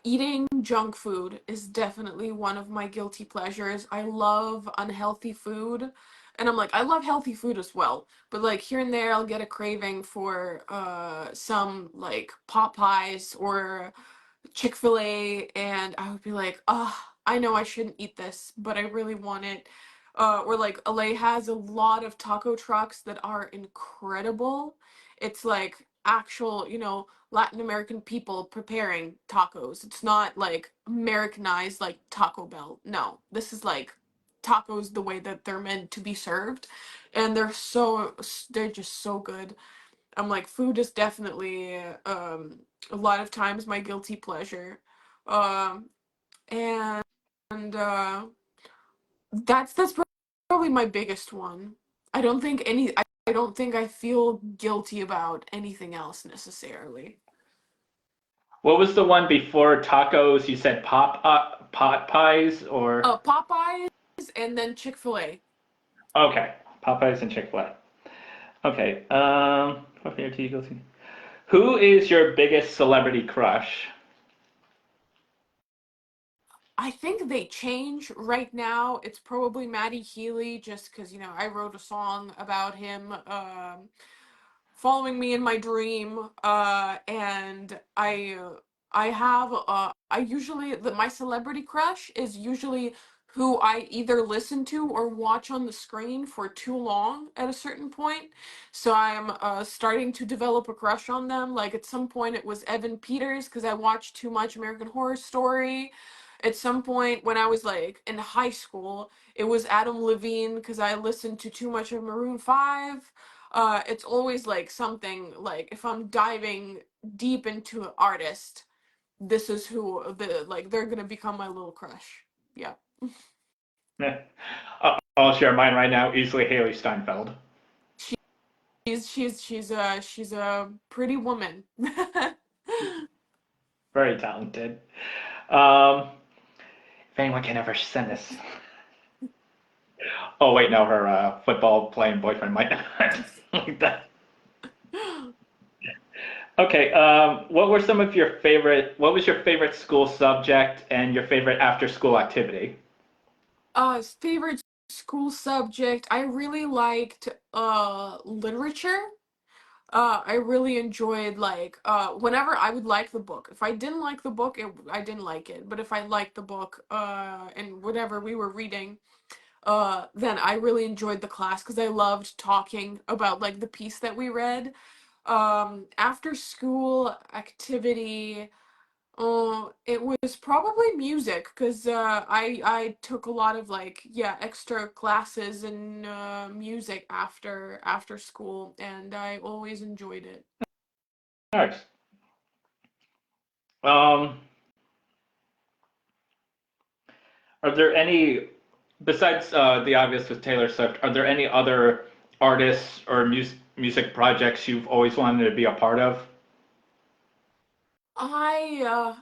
Eating junk food is definitely one of my guilty pleasures. I love unhealthy food, and I'm like, I love healthy food as well. But like here and there, I'll get a craving for some like Popeyes or Chick-fil-A, and I would be like, I know I shouldn't eat this, but I really want it. Or like LA has a lot of taco trucks that are incredible. It's like actual, Latin American people preparing tacos. It's not like Americanized like Taco Bell. No, this is like tacos the way that they're meant to be served, and they're just so good. I'm like, food is definitely a lot of times my guilty pleasure. Um and that's probably my biggest one. I don't think I feel guilty about anything else necessarily. What was the one before tacos? You said pot pies or Popeyes and then Chick-fil-A. okay, Popeyes and Chick-fil-A. Okay. What favorite TV go to? Who is your biggest celebrity crush? I think they change right now. It's probably Matty Healy just because, I wrote a song about him. Following me in my dream, and I have I usually my celebrity crush is usually who I either listen to or watch on the screen for too long at a certain point. So I'm starting to develop a crush on them. Like at some point it was Evan Peters because I watched too much American Horror Story. At some point when I was like in high school, it was Adam Levine because I listened to too much of Maroon 5. It's always like something like if I'm diving deep into an artist, this is who they're gonna become my little crush. Yeah. I'll share mine right now. Easily Haley Steinfeld. She's a pretty woman. Very talented. Um, if anyone can ever send this. Oh wait, no, her football playing boyfriend might not like that. Okay. What was your favorite school subject and your favorite after school activity? Favorite school subject. I really liked literature. I really enjoyed like whenever I would like the book. If I didn't like the book, I didn't like it. But if I liked the book and whatever we were reading, then I really enjoyed the class because I loved talking about like the piece that we read. After school activity, it was probably music because I took a lot of like extra classes in music after school, and I always enjoyed it. Nice. Um, are there any besides the obvious with Taylor Swift? Are there any other artists or music projects you've always wanted to be a part of? I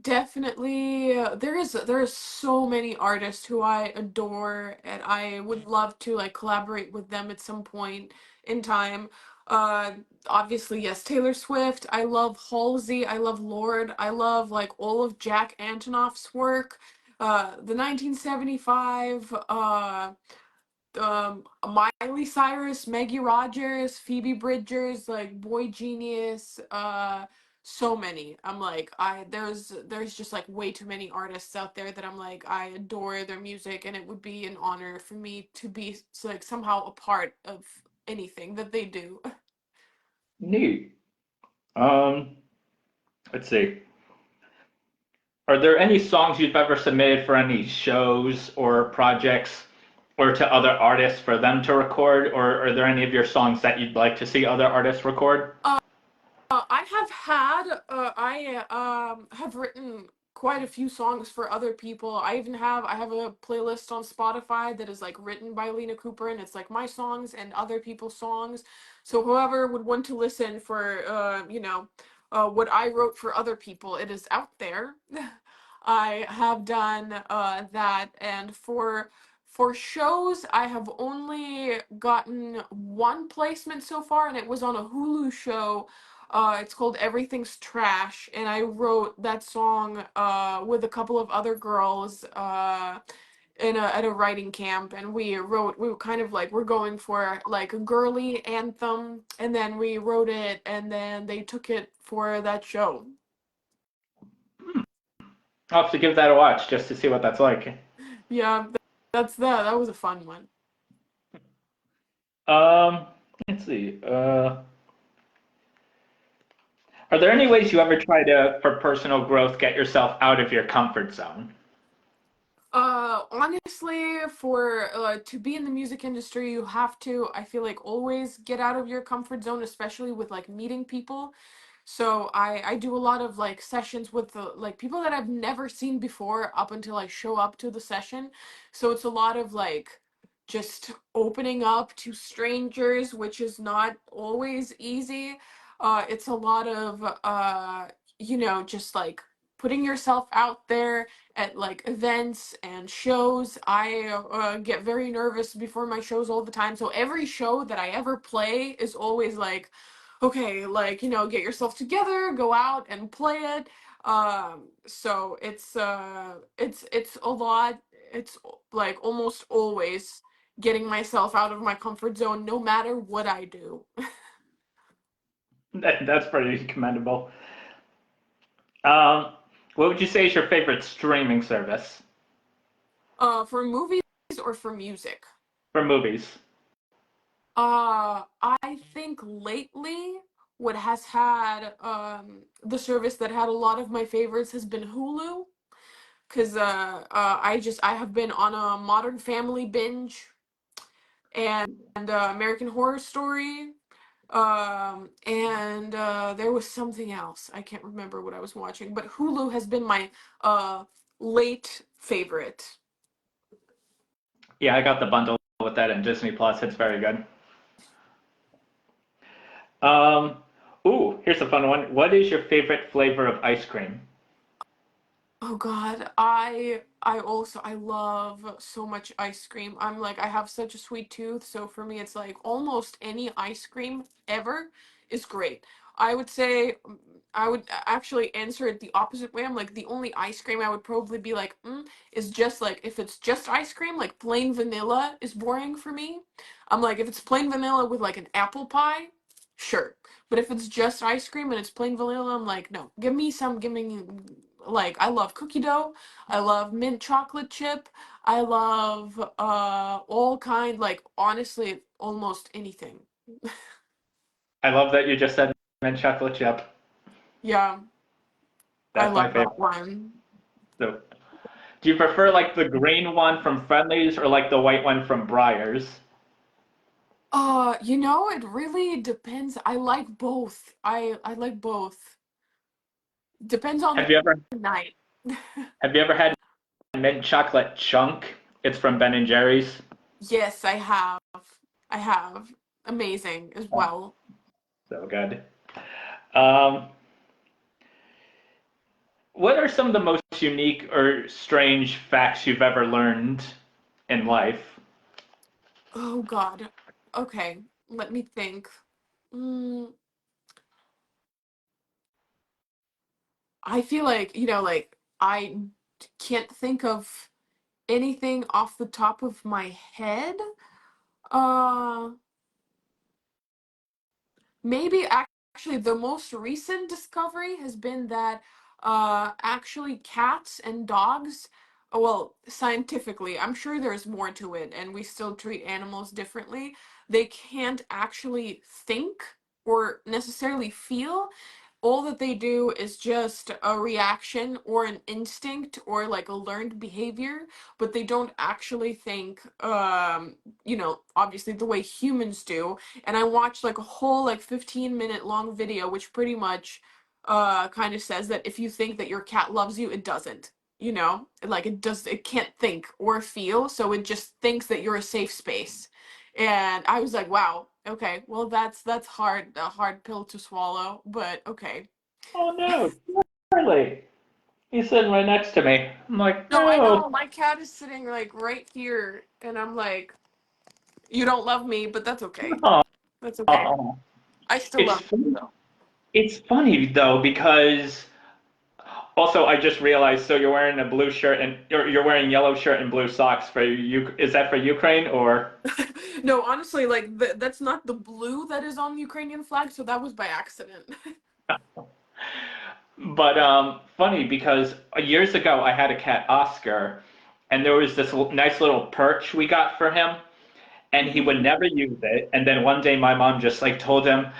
definitely there is so many artists who I adore, and I would love to like collaborate with them at some point in time. Uh, Obviously, yes, Taylor Swift. I love Halsey. I love Lord. I love like all of Jack Antonoff's work. The 1975. Miley Cyrus, Maggie Rogers, Phoebe Bridgers, like Boy Genius, so many. I'm like there's just like way too many artists out there that I'm like I adore their music, and it would be an honor for me to be like somehow a part of anything that they do. Neat. Um, let's see. Are there any songs you've ever submitted for any shows or projects or to other artists for them to record? Or are there any of your songs that you'd like to see other artists record? I have had I have written quite a few songs for other people. I have a playlist on Spotify that is like written by Lena Cooper, and it's like my songs and other people's songs. So whoever would want to listen for what I wrote for other people, it is out there. I have done that, and For shows, I have only gotten one placement so far, and it was on a Hulu show. It's called Everything's Trash, and I wrote that song with a couple of other girls at a writing camp, and we were kind of like we're going for like a girly anthem, and then we wrote it, and then they took it for that show. I'll have to give that a watch just to see what that's like. Yeah, that's that. That was a fun one. Um, let's see. Are there any ways you ever try to, for personal growth, get yourself out of your comfort zone? Honestly, for to be in the music industry, you have to, I feel like, always get out of your comfort zone, especially with like meeting people. So I do a lot of like sessions with the like people that I've never seen before up until I show up to the session. So it's a lot of like just opening up to strangers, which is not always easy. It's a lot of just like putting yourself out there at like events and shows. I get very nervous before my shows all the time. So every show that I ever play is always like, okay, like, get yourself together, go out and play it. So it's a lot. It's like almost always getting myself out of my comfort zone no matter what I do. That's pretty commendable. Um, what would you say is your favorite streaming service For movies or for music? for movies? I think lately what has had the service that had a lot of my favorites has been Hulu, because I have been on a Modern Family binge and American Horror Story, and there was something else. I can't remember what I was watching, but Hulu has been my uh late favorite. Yeah, I got the bundle with that in Disney Plus. It's very good. Um, here's a fun one. What is your favorite flavor of ice cream? Oh God, I love so much ice cream. I'm like I have such a sweet tooth, so for me it's like almost any ice cream ever is great. I would say I would actually answer it the opposite way. I'm like the only ice cream I would probably be like, is just like if it's just ice cream, like plain vanilla is boring for me. I'm like if it's plain vanilla with like an apple pie, sure. But if it's just ice cream and it's plain vanilla, I'm like, no, give me like I love cookie dough, I love mint chocolate chip, I love all kind like honestly almost anything. I love that you just said mint chocolate chip. Yeah, I That's my love that favorite. one. So, do you prefer like the green one from Friendlies or like the white one from Breyers? It really depends. I like both. I like both. Depends on Have you ever the night. have you ever had mint chocolate chunk? It's from Ben and Jerry's. Yes, I have. I have. Amazing as Oh, well. so good. Um, what are some of the most unique or strange facts you've ever learned in life? Oh God. Okay, let me think. Mm, I feel like, like I can't think of anything off the top of my head. Uh, Maybe actually the most recent discovery has been that actually cats and dogs, well, scientifically, I'm sure there's more to it and we still treat animals differently. They can't actually think or necessarily feel. All that they do is just a reaction or an instinct or like a learned behavior, but they don't actually think obviously the way humans do. And I watched like a whole like 15-minute long video which pretty much kind of says that if you think that your cat loves you, it doesn't. Like it can't think or feel, so it just thinks that you're a safe space. And I was like, wow, okay, well that's a hard pill to swallow, but okay. Oh no, Charlie. He's sitting right next to me. I'm like, No, I no. know. My cat is sitting like right here, and I'm like, you don't love me, but that's okay. That's okay. Oh. I still It's love you, funny. though. It's funny though because also I just realized. So you're wearing a blue shirt and you're wearing yellow shirt and blue socks for you. Is that for Ukraine or? No, honestly, like that's not the blue that is on the Ukrainian flag, so that was by accident. But funny because years ago I had a cat Oscar, and there was this nice little perch we got for him, and he would Mhm. never use it. And then one day my mom just like told him,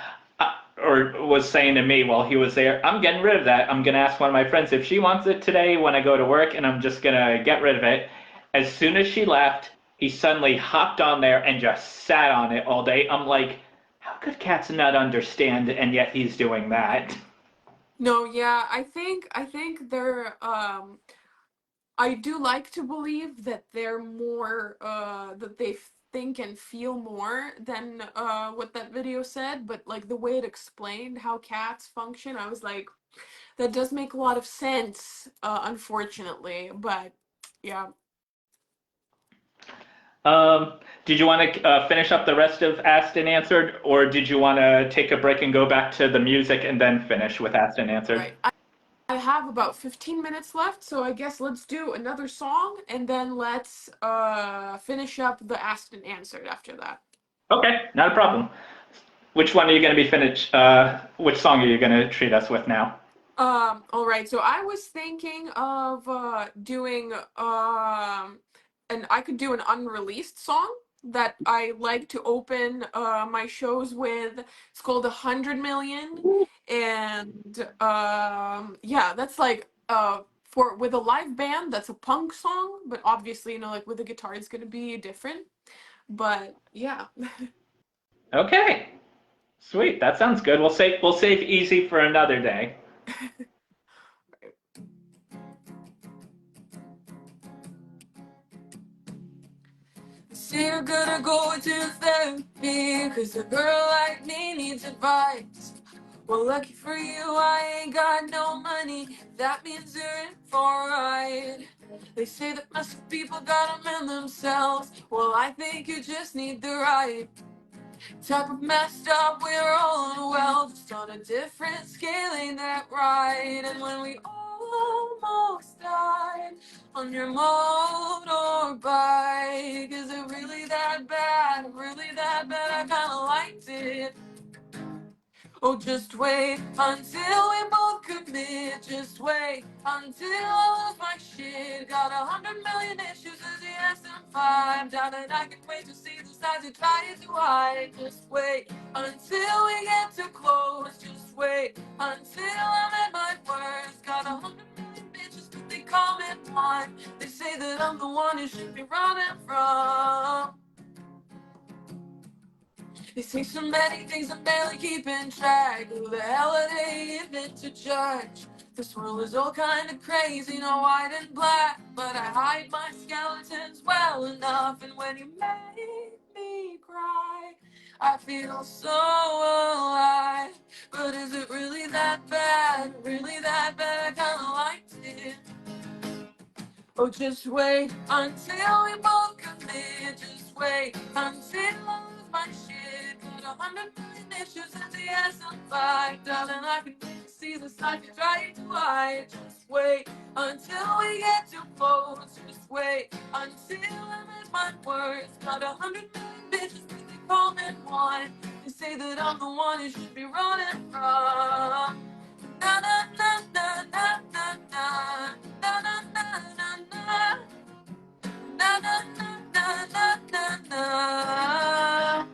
or was saying to me while he was there, I'm getting rid of that. I'm gonna ask one of my friends if she wants it today when I go to work, and I'm just gonna get rid of it. As soon as she left, he suddenly hopped on there and just sat on it all day. I'm like, how could cats not understand? And yet he's doing that. No, yeah, I think they're I do like to believe that they're more that they think and feel more than what that video said, but like the way it explained how cats function, I was like, that does make a lot of sense, unfortunately, but yeah. Did you want to finish up the rest of Asked and Answered, or did you want to take a break and go back to the music and then finish with Asked and All Answered? right. I have about 15 minutes left, so I guess let's do another song and then let's finish up the asked and answered after that. Okay, not a problem. Which one are you going to be finished? Which song are you going to treat us with now? All right. So I was thinking of doing and I could do an unreleased song that I like to open my shows with. It's called 100 Million, and yeah, that's like for with a live band. That's a punk song, but obviously, like with a guitar, it's gonna be different. But yeah. Okay, sweet. That sounds good. We'll save easy for another day. So you're gonna go to therapy, cause a girl like me needs advice. Well, lucky for you, I ain't got no money. That means you're in for a ride. They say that most people got them in themselves. Well, I think you just need the right type of messed up. We're all unwell, just on a different scale, ain't that right? And when we almost died on your motorbike, is it really that bad? Really that bad? I kinda liked it. Oh, just wait until we both commit. Just wait until I lose my shit. Got 100 million issues as the SM5. Doubt that I can wait to see the sides you try to hide. Just wait until we get too close. Just wait until I'm at my worst. Got 100 million bitches, but they call me one. They say that I'm the one you should be running from. They say so many things I'm barely keeping track. Who the hell are they even to judge? This world is all kind of crazy, no white and black. But I hide my skeletons well enough. And when you make me cry, I feel so alive. But is it really that bad? Really that bad? I kinda liked it. Oh, just wait until we both commit. Just wait until I lose my shit. Got 100 million issues in the SM5. Darling, I can wait to see the side you try to hide. Just wait until we get too close. Just wait until I'm at my worst. Got 100 million bitches, but they call me one. They say that I'm the one you should be running from. Na na na na na na na na na na na na. Na na na na na na na.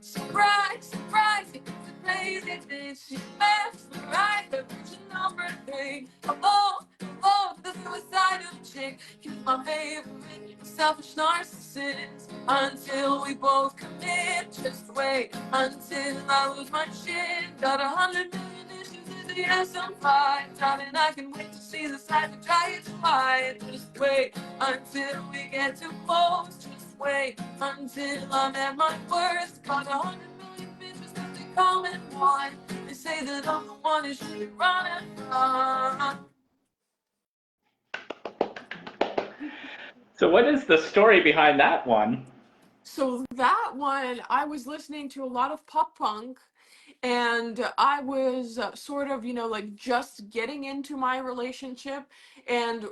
Surprise, surprise, it's a crazy thing. She laughs me right, the version number 3. Hello, hello, the suicidal chick. You're my favorite, selfish narcissist. Until we both commit, just wait until I lose my shit. Got 100 million issues in the SM5. Darling, I can wait to see the side we try to hide. Just wait until we get too close. Just wait until I'm at my worst. Got 100 million bitches that they call me one. They say that I'm the one who should be running from. So what is the story behind that one? So that one, I was listening to a lot of pop punk, and I was sort of, like just getting into my relationship. And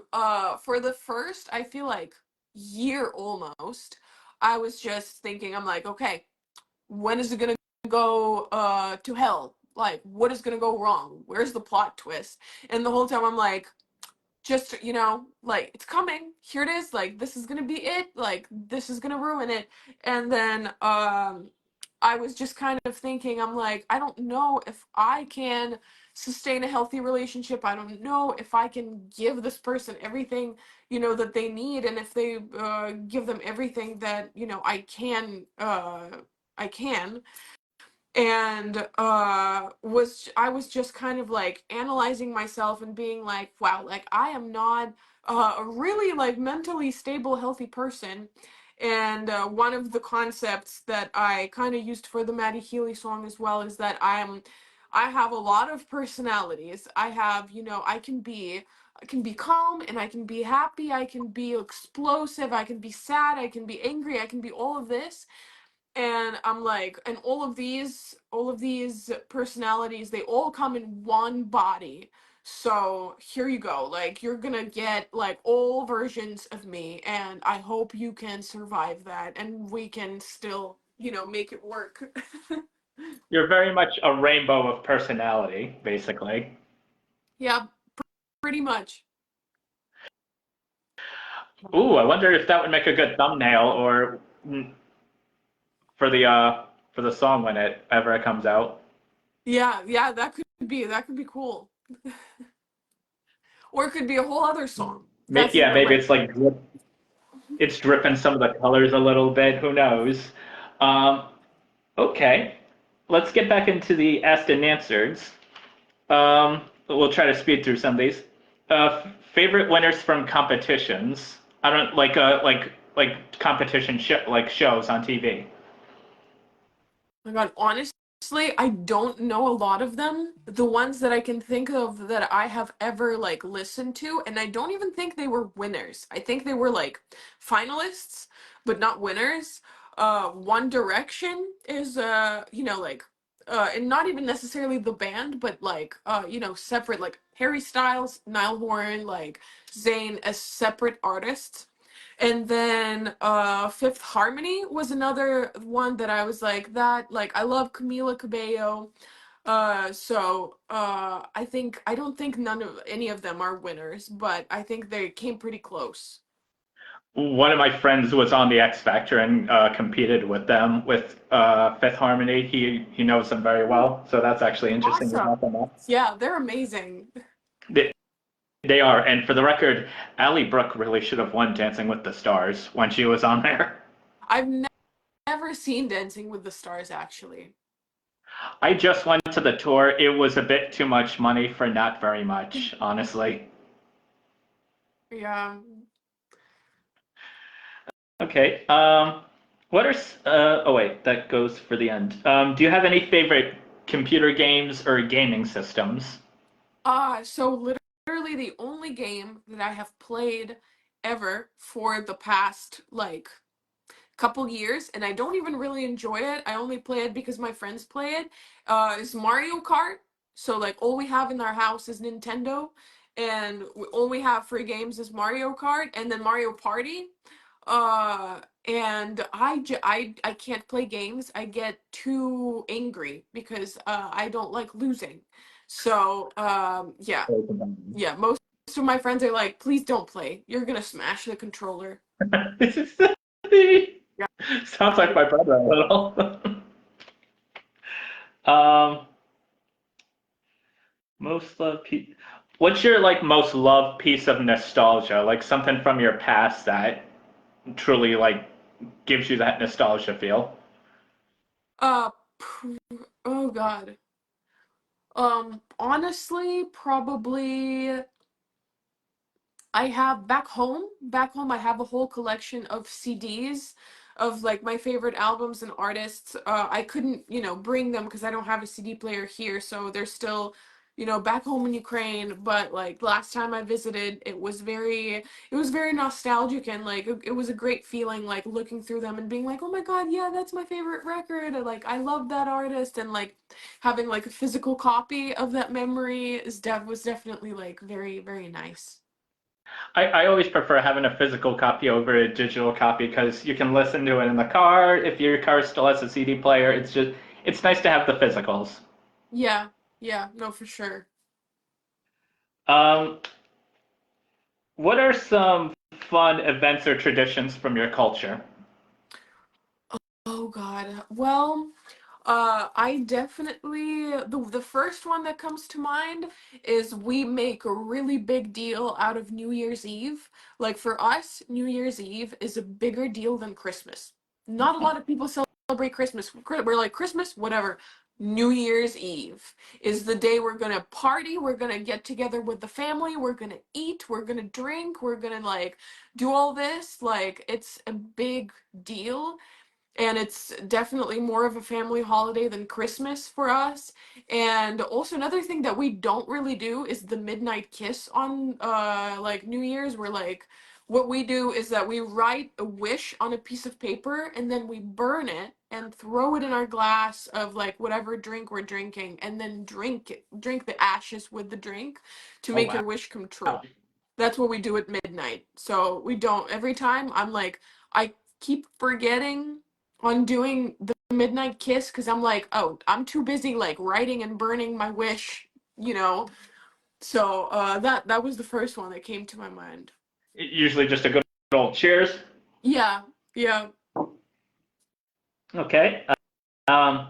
for the first, I feel like year almost, I was just thinking, I'm like, okay, when is it gonna go to hell? Like, what is gonna go wrong? Where's the plot twist? And the whole time I'm like, just like, it's coming, here it is, like, this is gonna be it, like, this is gonna ruin it. And then I was just kind of thinking, I'm like, I don't know if I can sustain a healthy relationship. I don't know if I can give this person everything that they need, and if they give them everything that I can. And I was just kind of like analyzing myself and being like, wow, like, I am not a really like mentally stable, healthy person. And one of the concepts that I kind of used for the Matty Healy song as well is that I have a lot of personalities. I have, I can be calm, and I can be happy, I can be explosive, I can be sad, I can be angry, I can be all of this. And I'm like, and all of these personalities, they all come in one body. So here you go, like, you're gonna get like all versions of me, and I hope you can survive that, and we can still make it work. You're very much a rainbow of personality, basically. Yeah, pretty much. Ooh, I wonder if that would make a good thumbnail or for the song when it ever it comes out. Yeah, that could be cool. Or it could be a whole other song. That's Yeah, even maybe like, it's like it's dripping some of the colors a little bit. Who knows? Um, okay, let's get back into the asked and answered. We'll try to speed through some of these. Favorite winners from competitions. I don't like competition like shows on TV. my God, honestly, I don't know a lot of them. The ones that I can think of that I have ever like listened to, and I don't even think they were winners. I think they were like finalists, but not winners. One Direction is like and not even necessarily the band, but like separate, like Harry Styles, Niall Horan, like Zayn as separate artists. And then Fifth Harmony was another one that I was like, that, like, I love Camila Cabello. So I don't think none of any of them are winners, but I think they came pretty close. One of my friends was on the X Factor and competed with them with Fifth Harmony. He knows them very well, so that's actually interesting about Awesome. them. Yeah, they're amazing. They, they are, and for the record, Ally Brooke really should have won Dancing with the Stars when she was on there. I've never seen Dancing with the Stars, actually. I just went to the tour. It was a bit too much money for not very much, honestly. Yeah. Okay. What are oh wait, that goes for the end. Do you have any favorite computer games or gaming systems? So literally the only game that I have played ever for the past like couple years, and I don't even really enjoy it. I only play it because my friends play it. Is Mario Kart. So like, all we have in our house is Nintendo, and all we have for games is Mario Kart and then Mario Party. And I can't play games. I get too angry because I don't like losing. So yeah, yeah. Most of my friends are like, please don't play. You're gonna smash the controller. This is silly. Yeah. Sounds like my brother a little. um, most loved piece. What's your like most loved piece of nostalgia? Like something from your past that truly like gives you that nostalgia feel. Uh, oh God. Honestly, probably I have back home. Back home, I have a whole collection of CDs. of like my favorite albums and artists. I couldn't, bring them because I don't have a CD player here, so they're still, back home in Ukraine. But like last time I visited, it was very nostalgic, and like it was a great feeling, like looking through them and being like, oh my God, yeah, that's my favorite record. And, like I love that artist, and like having like a physical copy of that memory was definitely like very, very nice. I always prefer having a physical copy over a digital copy because you can listen to it in the car. If your car still has a CD player, it's nice to have the physicals. Yeah, yeah, no, for sure. Um, what are some fun events or traditions from your culture? Oh God. Well, I definitely the first one that comes to mind is we make a really big deal out of New Year's Eve. Like for us, New Year's Eve is a bigger deal than Christmas. Not a lot of people celebrate Christmas. We're like Christmas, whatever. New Year's Eve is the day we're gonna party, we're gonna get together with the family, we're gonna eat, we're gonna drink, we're gonna like do all this. Like it's a big deal, and it's definitely more of a family holiday than Christmas for us. And also another thing that we don't really do is the midnight kiss on like New Year's. We're like, what we do is that we write a wish on a piece of paper and then we burn it and throw it in our glass of like whatever drink we're drinking, and then drink the ashes with the drink to Oh make wow. your wish come true. That's what we do at midnight. So we don't, every time I'm like, I keep forgetting on doing the midnight kiss because I'm like, oh, I'm too busy like writing and burning my wish, you know. So that was the first one that came to my mind. Usually just a good old cheers. Yeah, yeah. Okay. Um,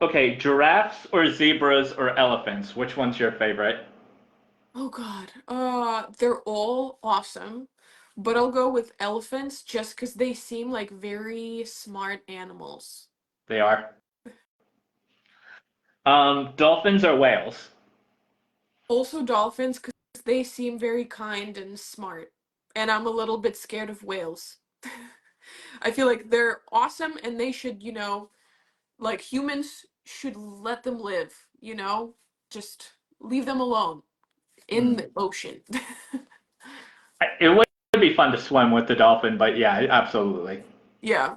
okay, giraffes or zebras or elephants? Which one's your favorite? Oh God. They're all awesome, but I'll go with elephants just because they seem like very smart animals. They are. Dolphins or whales? Also dolphins because they seem very kind and smart, and I'm a little bit scared of whales. I feel like they're awesome and they should, like humans should let them live, just leave them alone in Hmm. the ocean. It would be fun to swim with the dolphin, but yeah, absolutely. Yeah.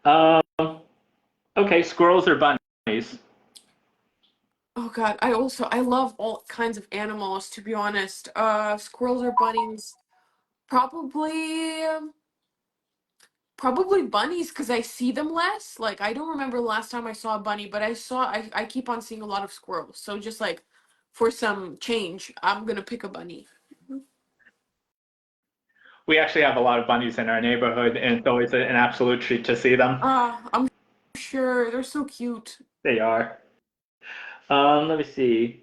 Um, okay, squirrels or bunnies? Oh God, I love all kinds of animals, to be honest. Squirrels or bunnies? Probably probably bunnies because I see them less. Like I don't remember the last time I saw a bunny, but I keep on seeing a lot of squirrels. So just like for some change, I'm gonna pick a bunny. We actually have a lot of bunnies in our neighborhood, and it's always an absolute treat to see them. I'm sure they're so cute. They are. Let me see.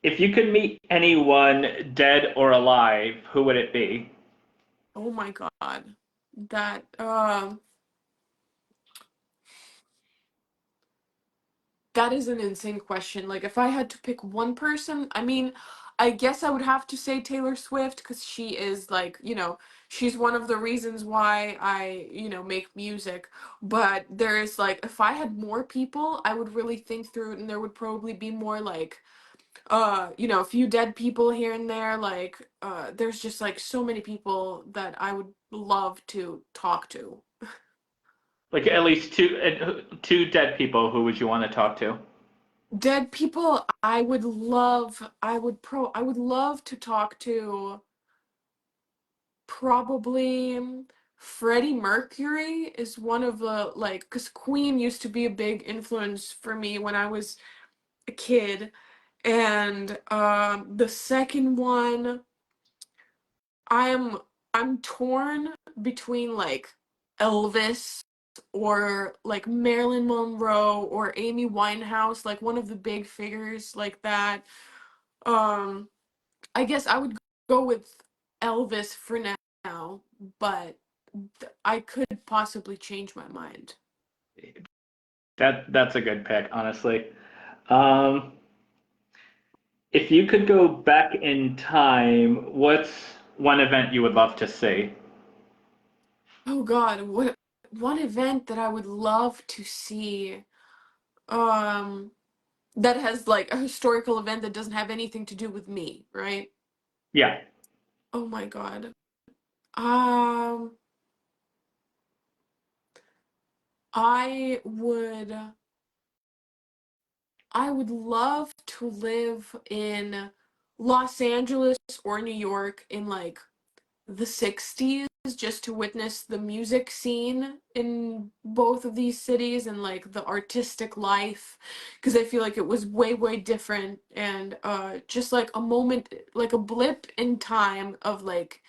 If you could meet anyone, dead or alive, who would it be? Oh my God. That that is an insane question. Like if I had to pick one person, I mean, I guess I would have to say Taylor Swift because she is like, she's one of the reasons why I, make music. But there's like if I had more people, I would really think through it, and there would probably be more like a few dead people here and there. Like there's just like so many people that I would love to talk to. Like at least two dead people. Who would you want to talk to? Dead people, I would love to talk to probably Freddie Mercury is one of the like because Queen used to be a big influence for me when I was a kid. And the second one, I'm I'm torn between like Elvis or like Marilyn Monroe or Amy Winehouse, like one of the big figures like that. Um, I guess I would go with Elvis for now, but I could possibly change my mind. That's a good pick, honestly. Um, if you could go back in time, what's one event you would love to see? Oh God, what one event that I would love to see, um, that has like a historical event that doesn't have anything to do with me, right? Yeah. Oh my God. Um, I would I would love to live in Los Angeles or New York in like the 60s just to witness the music scene in both of these cities and like the artistic life, because I feel like it was way different, and just like a moment, like a blip in time of like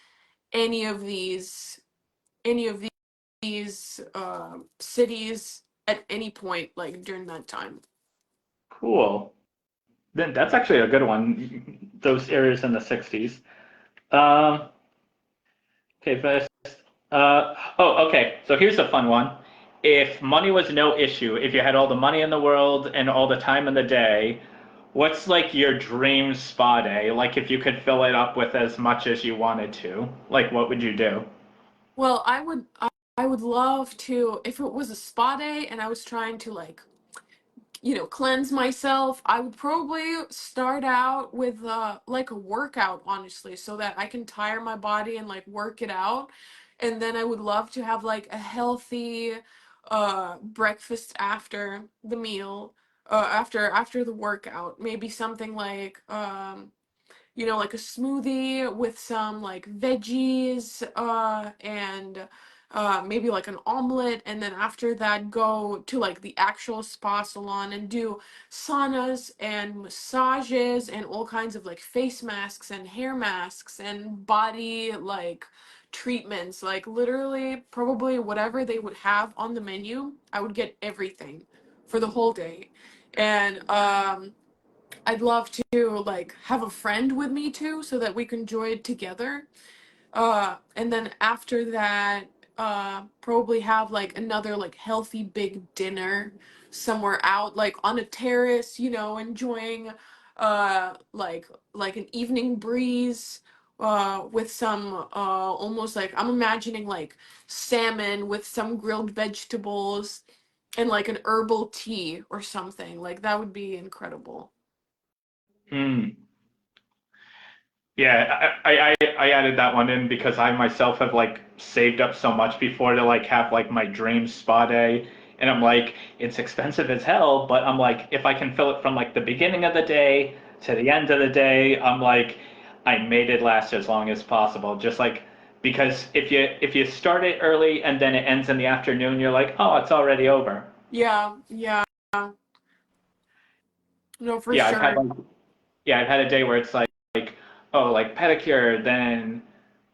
any of these any of these cities at any point like during that time. Cool. Then that's actually a good one. Those areas in the 60s. Um, okay, first. Okay. So here's a fun one. If money was no issue, if you had all the money in the world and all the time in the day, what's like your dream spa day? Like if you could fill it up with as much as you wanted to, like what would you do? Well, I would love to, if it was a spa day and I was trying to like, cleanse myself, I would probably start out with like a workout, honestly, so that I can tire my body and like work it out. And then I would love to have like a healthy breakfast after the meal, after the workout. Maybe something like like a smoothie with some like veggies, and maybe like an omelet, and then after that go to like the actual spa salon and do saunas and massages and all kinds of like face masks and hair masks and body like treatments, like literally probably whatever they would have on the menu, I would get everything for the whole day. And I'd love to like have a friend with me too, so that we can enjoy it together. And then after that, probably have like another like healthy big dinner somewhere out, like on a terrace, enjoying like an evening breeze, with some almost like I'm imagining like salmon with some grilled vegetables and like an herbal tea or something. Like that would be incredible. Hmm. Yeah, I added that one in because I myself have like saved up so much before to like have like my dream spa day. And I'm like, it's expensive as hell, but I'm like, if I can fill it from like the beginning of the day to the end of the day, I'm like, I made it last as long as possible. Just like because if you start it early and then it ends in the afternoon, you're like, oh, it's already over. Yeah, yeah. No, for Yeah, I've had sure. like yeah, I've had a day where it's like oh, like pedicure, then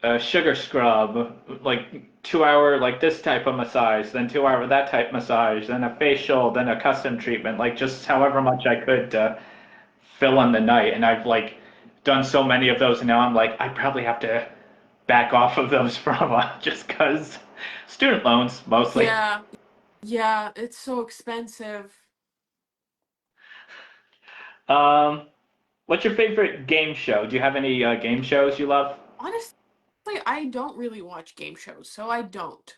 a sugar scrub, like 2 hour like this type of massage, then 2 hour that type massage, then a facial, then a custom treatment, like just however much I could fill in the night. And I've like done so many of those, and now I'm like I probably have to back off of those for a while just because student loans mostly. Yeah, yeah, it's so expensive. Um, what's your favorite game show? Do you have any game shows you love? Honestly, I don't really watch game shows, so I don't.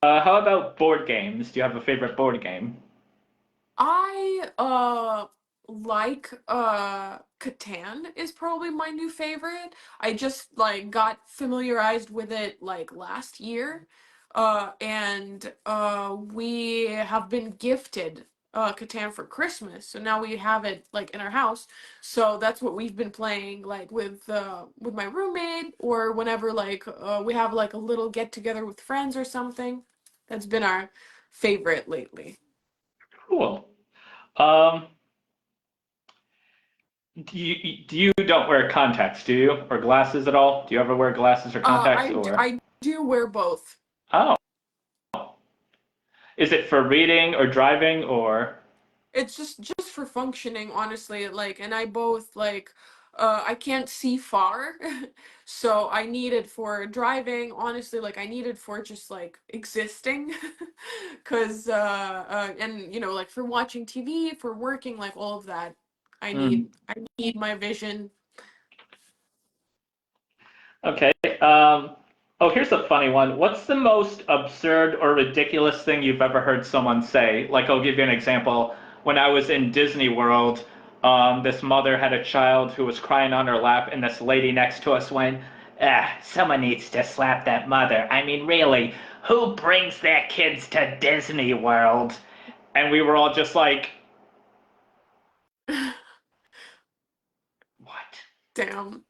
How about board games? Do you have a favorite board game? I like Catan is probably my new favorite. I just like got familiarized with it like last year. And we have been gifted Catan for Christmas. So now we have it like in our house. So that's what we've been playing like with my roommate, or whenever like we have like a little get together with friends or something. That's been our favorite lately. Cool. Um, do you don't wear contacts, do you? Or glasses at all? Do you ever wear glasses or contacts or I do wear both. oh, is it for reading or driving or It's just for functioning, honestly. Like, and I both like, I can't see far, so I need it for driving. Honestly, like I need it for just like existing, cause and like for watching TV, for working, like all of that. hmm. I need my vision. Okay. Um, Oh, here's a funny one. What's the most absurd or ridiculous thing you've ever heard someone say? Like, I'll give you an example. When I was in Disney World, this mother had a child who was crying on her lap, and this lady next to us went, "Ah, someone needs to slap that mother. I mean, really, who brings their kids to Disney World?" And we were all just like, "What?" Damn.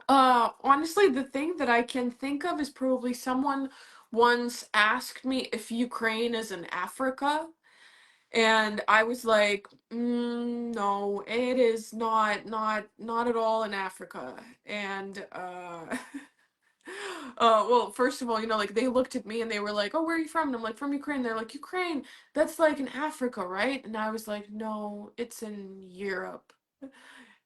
Honestly, the thing that I can think of is probably someone once asked me if Ukraine is in Africa, and I was like, no, it is not at all in Africa. And well, first of all, like they looked at me and they were like, "Oh, where are you from?" And I'm like, "From Ukraine." They're like, "Ukraine? That's like in Africa, right?" And I was like, "No, it's in Europe."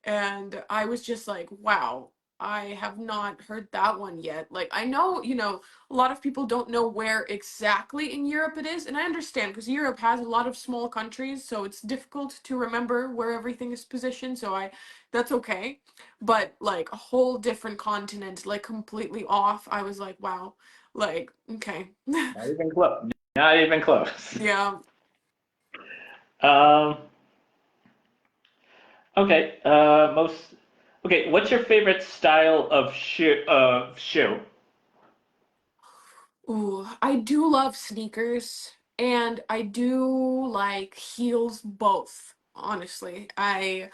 And I was just like, wow, I have not heard that one yet. Like, I know, a lot of people don't know where exactly in Europe it is, and I understand because Europe has a lot of small countries, so it's difficult to remember where everything is positioned, that's okay. But like a whole different continent, like completely off, I was like, wow, like, okay. Not even close. Not even close. Yeah. Um, okay. Most. Okay. What's your favorite style of shoe? Shoe. Ooh, I do love sneakers and I do like heels both, honestly. I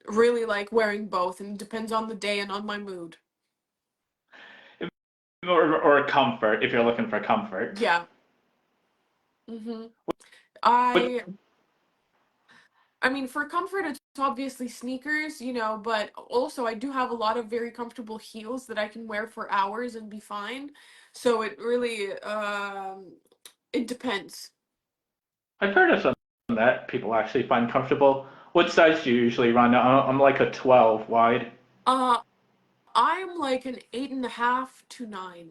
really like wearing both and it depends on the day and on my mood. Or comfort if you're looking for comfort. Yeah. hmm But I I mean for comfort it's obviously sneakers, but also I do have a lot of very comfortable heels that I can wear for hours and be fine. So it really it depends. I've heard of some that people actually find comfortable. What size do you usually run? I'm like a 12 wide. Uh I'm like an 8.5 to 9.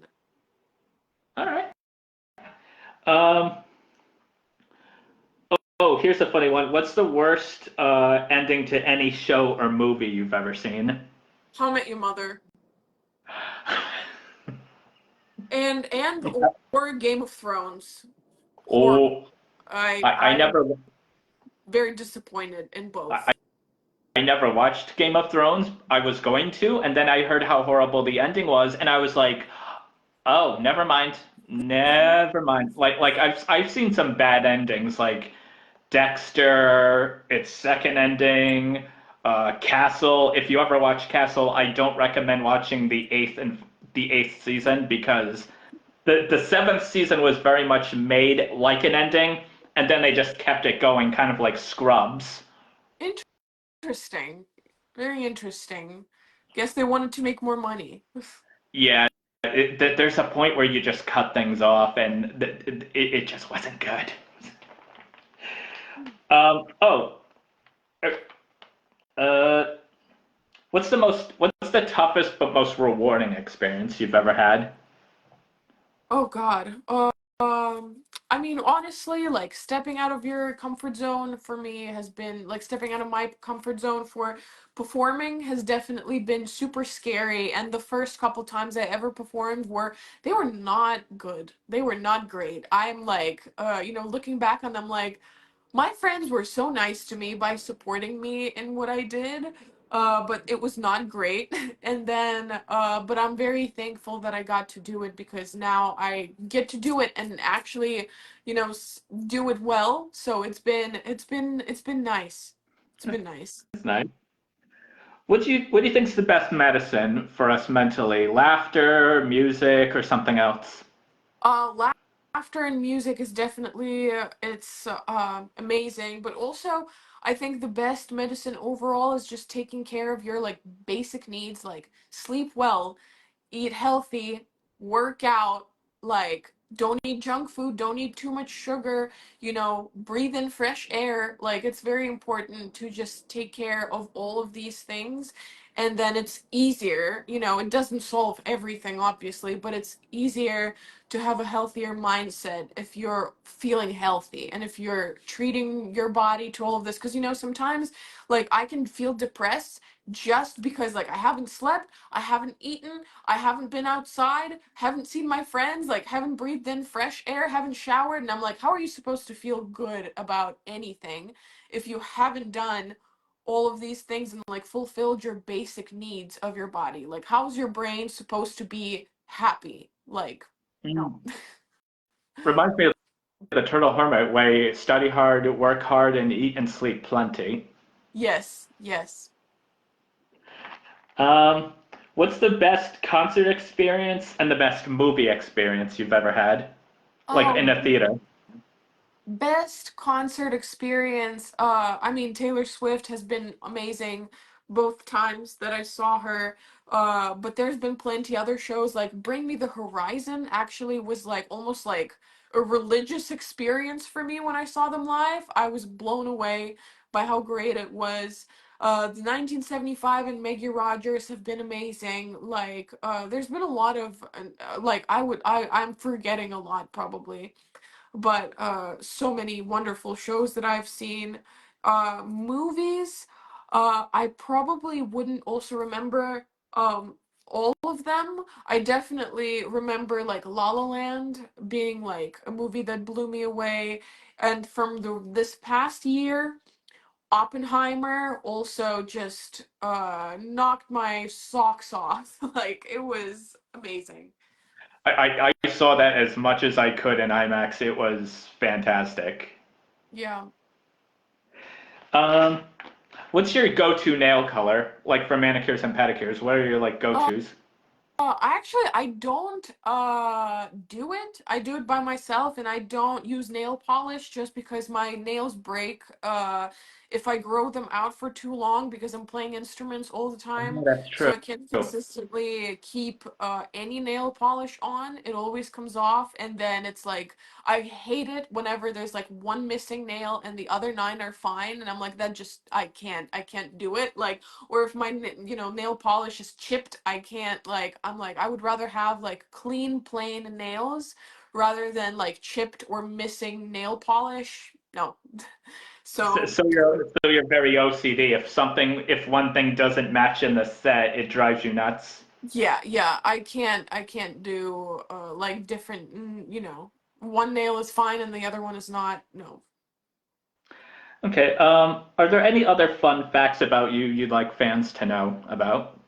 All right. Um. Oh, here's a funny one. What's the worst ending to any show or movie you've ever seen? How I Met Your Mother, and or Game of Thrones. Horrible. Oh, I I'm never very disappointed in I, both. I never watched Game of Thrones. I was going to, and then I heard how horrible the ending was, and I was like, "Oh, never mind, never mind." Like I've seen some bad endings, like Dexter, its second ending, Castle. If you ever watch Castle, I don't recommend watching the eighth season because the seventh season was very much made like an ending, and then they just kept it going, kind of like Scrubs. Interesting. Very interesting. Guess they wanted to make more money. Yeah, there's a point where you just cut things off, and it just wasn't good. Oh, uh, what's the toughest but most rewarding experience you've ever had? Oh God. I mean, honestly, like stepping out of your comfort zone for me has been like stepping out of my comfort zone for performing has definitely been super scary. And the first couple times I ever performed they were not good. They were not great. I'm like, looking back on them, like my friends were so nice to me by supporting me in what I did, but it was not great. And then, but I'm very thankful that I got to do it because now I get to do it and actually, do it well. So it's been nice. It's been nice. That's nice. What do you think is the best medicine for us mentally? Laughter, music, or something else? Laughter and music is definitely it's amazing, but also I think the best medicine overall is just taking care of your like basic needs, like sleep well, eat healthy, work out, like don't eat junk food, don't eat too much sugar, breathe in fresh air. Like it's very important to just take care of all of these things. and then it's easier, it doesn't solve everything obviously, but it's easier to have a healthier mindset if you're feeling healthy and if you're treating your body to all of this. Because sometimes like I can feel depressed just because like I haven't slept, I haven't eaten, I haven't been outside, haven't seen my friends, like haven't breathed in fresh air, haven't showered, and I'm like, how are you supposed to feel good about anything if you haven't done all of these things and like fulfilled your basic needs of your body? Like, how's your brain supposed to be happy? Like, no. Mm. Reminds me of the turtle hermit way: study hard, work hard, and eat and sleep plenty. Yes, yes. Um, what's the best concert experience and the best movie experience you've ever had? Like in Oh, a theater. best concert experience. I mean, Taylor Swift has been amazing both times that I saw her. But there's been plenty other shows. Like Bring Me the Horizon actually was like almost like a religious experience for me when I saw them live. I was blown away by how great it was. The 1975 and Maggie Rogers have been amazing. Like, there's been a lot of like I'm forgetting a lot probably, but so many wonderful shows that I've seen. Movies, I probably wouldn't also remember all of them. I definitely remember like La La Land being like a movie that blew me away, and from the this past year, Oppenheimer also just knocked my socks off. Like it was amazing. I saw that as much as I could in IMAX. It was fantastic. Yeah. Um, what's your go-to nail color? Like for manicures and pedicures, what are your like go-tos? I don't do it. I do it by myself, and I don't use nail polish just because my nails break if I grow them out for too long because I'm playing instruments all the Oh, time. that's So true. I can't consistently keep any nail polish on. It always comes off, and then it's like I hate it whenever there's like one missing nail and the other nine are fine, and I'm like that just I can't do it. Like, or if my nail polish is chipped, I can't, like, I'm like I would rather have like clean plain nails rather than like chipped or missing nail polish. No. So, So so you're very OCD. If one thing doesn't match in the set, it drives you nuts. yeah, yeah, I can't do like different, one nail is fine and the other one is not. No. Okay. Are there any other fun facts about you you'd like fans to know about?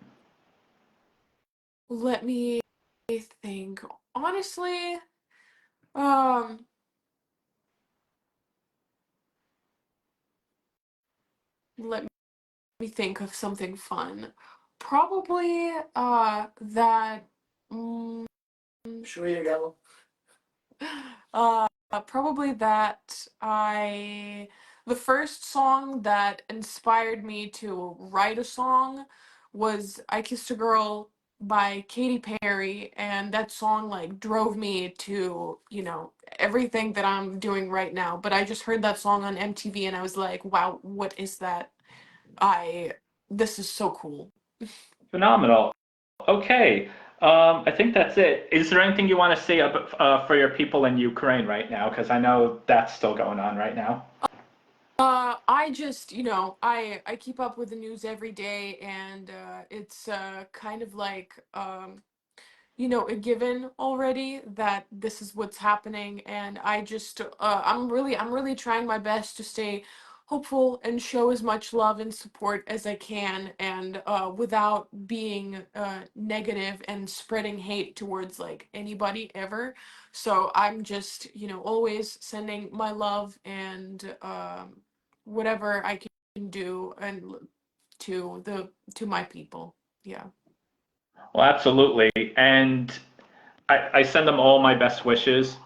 Let me think. Honestly, um let me think of something fun. Probably that mm, uh probably that I the first song that inspired me to write a song was I Kissed a Girl by Katy Perry, and that song like drove me to, everything that I'm doing right now. But I just heard that song on MTV and I was like, wow, what is that? I This is so cool. Phenomenal. Okay. I think that's it. Is there anything you want to say for your people in Ukraine right now? Because I know that's still going on right now. I just, I keep up with the news every day, and it's kind of like a given already that this is what's happening, and I just I'm really trying my best to stay hopeful and show as much love and support as I can, and without being negative and spreading hate towards like anybody ever. So I'm just, always sending my love and whatever I can do and to my people. Yeah. Well, absolutely. And I send them all my best wishes.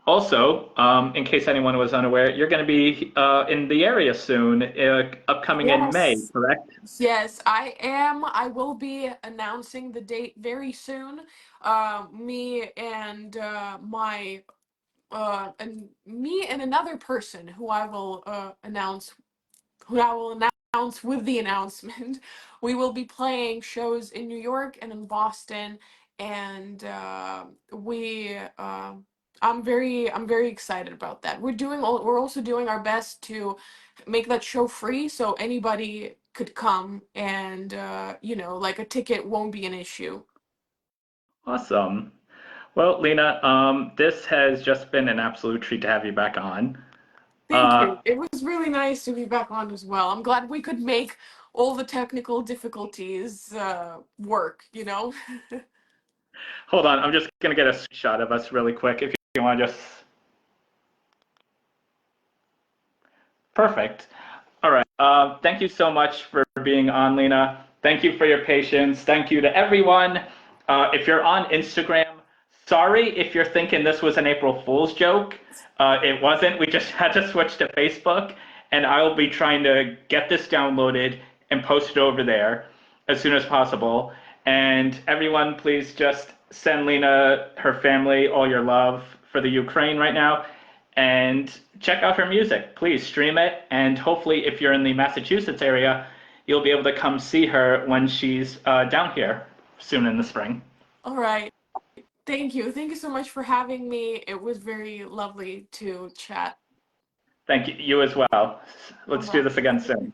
Also, in case anyone was unaware, you're going to be in the area soon, upcoming in May, Yes. correct? Yes, I am. I will be announcing the date very soon. Me and me and another person who I will announce with the announcement, we will be playing shows in New York and in Boston, and I'm very excited about that. We're also doing our best to make that show free, so anybody could come, and like a ticket won't be an issue. Awesome. Well, Lina, this has just been an absolute treat to have you back on. Thank Uh, you. It was really nice to be back on as well. I'm glad we could make all the technical difficulties work. Hold on, I'm just gonna get a shot of us really quick. If you want to just perfect. All right. Thank you so much for being on, Lina. Thank you for your patience. Thank you to everyone. If you're on Instagram, sorry if you're thinking this was an April Fool's joke. It wasn't. We just had to switch to Facebook, and I'll be trying to get this downloaded and post it over there as soon as possible. And everyone, please just send Lina, her family, all your love for the Ukraine right now and check out her music. Please stream it, and hopefully, if you're in the Massachusetts area, you'll be able to come see her when she's down here soon in the spring. All right. Thank you. Thank you so much for having me. It was very lovely to chat. Thank you as well. All Let's do right. this again soon.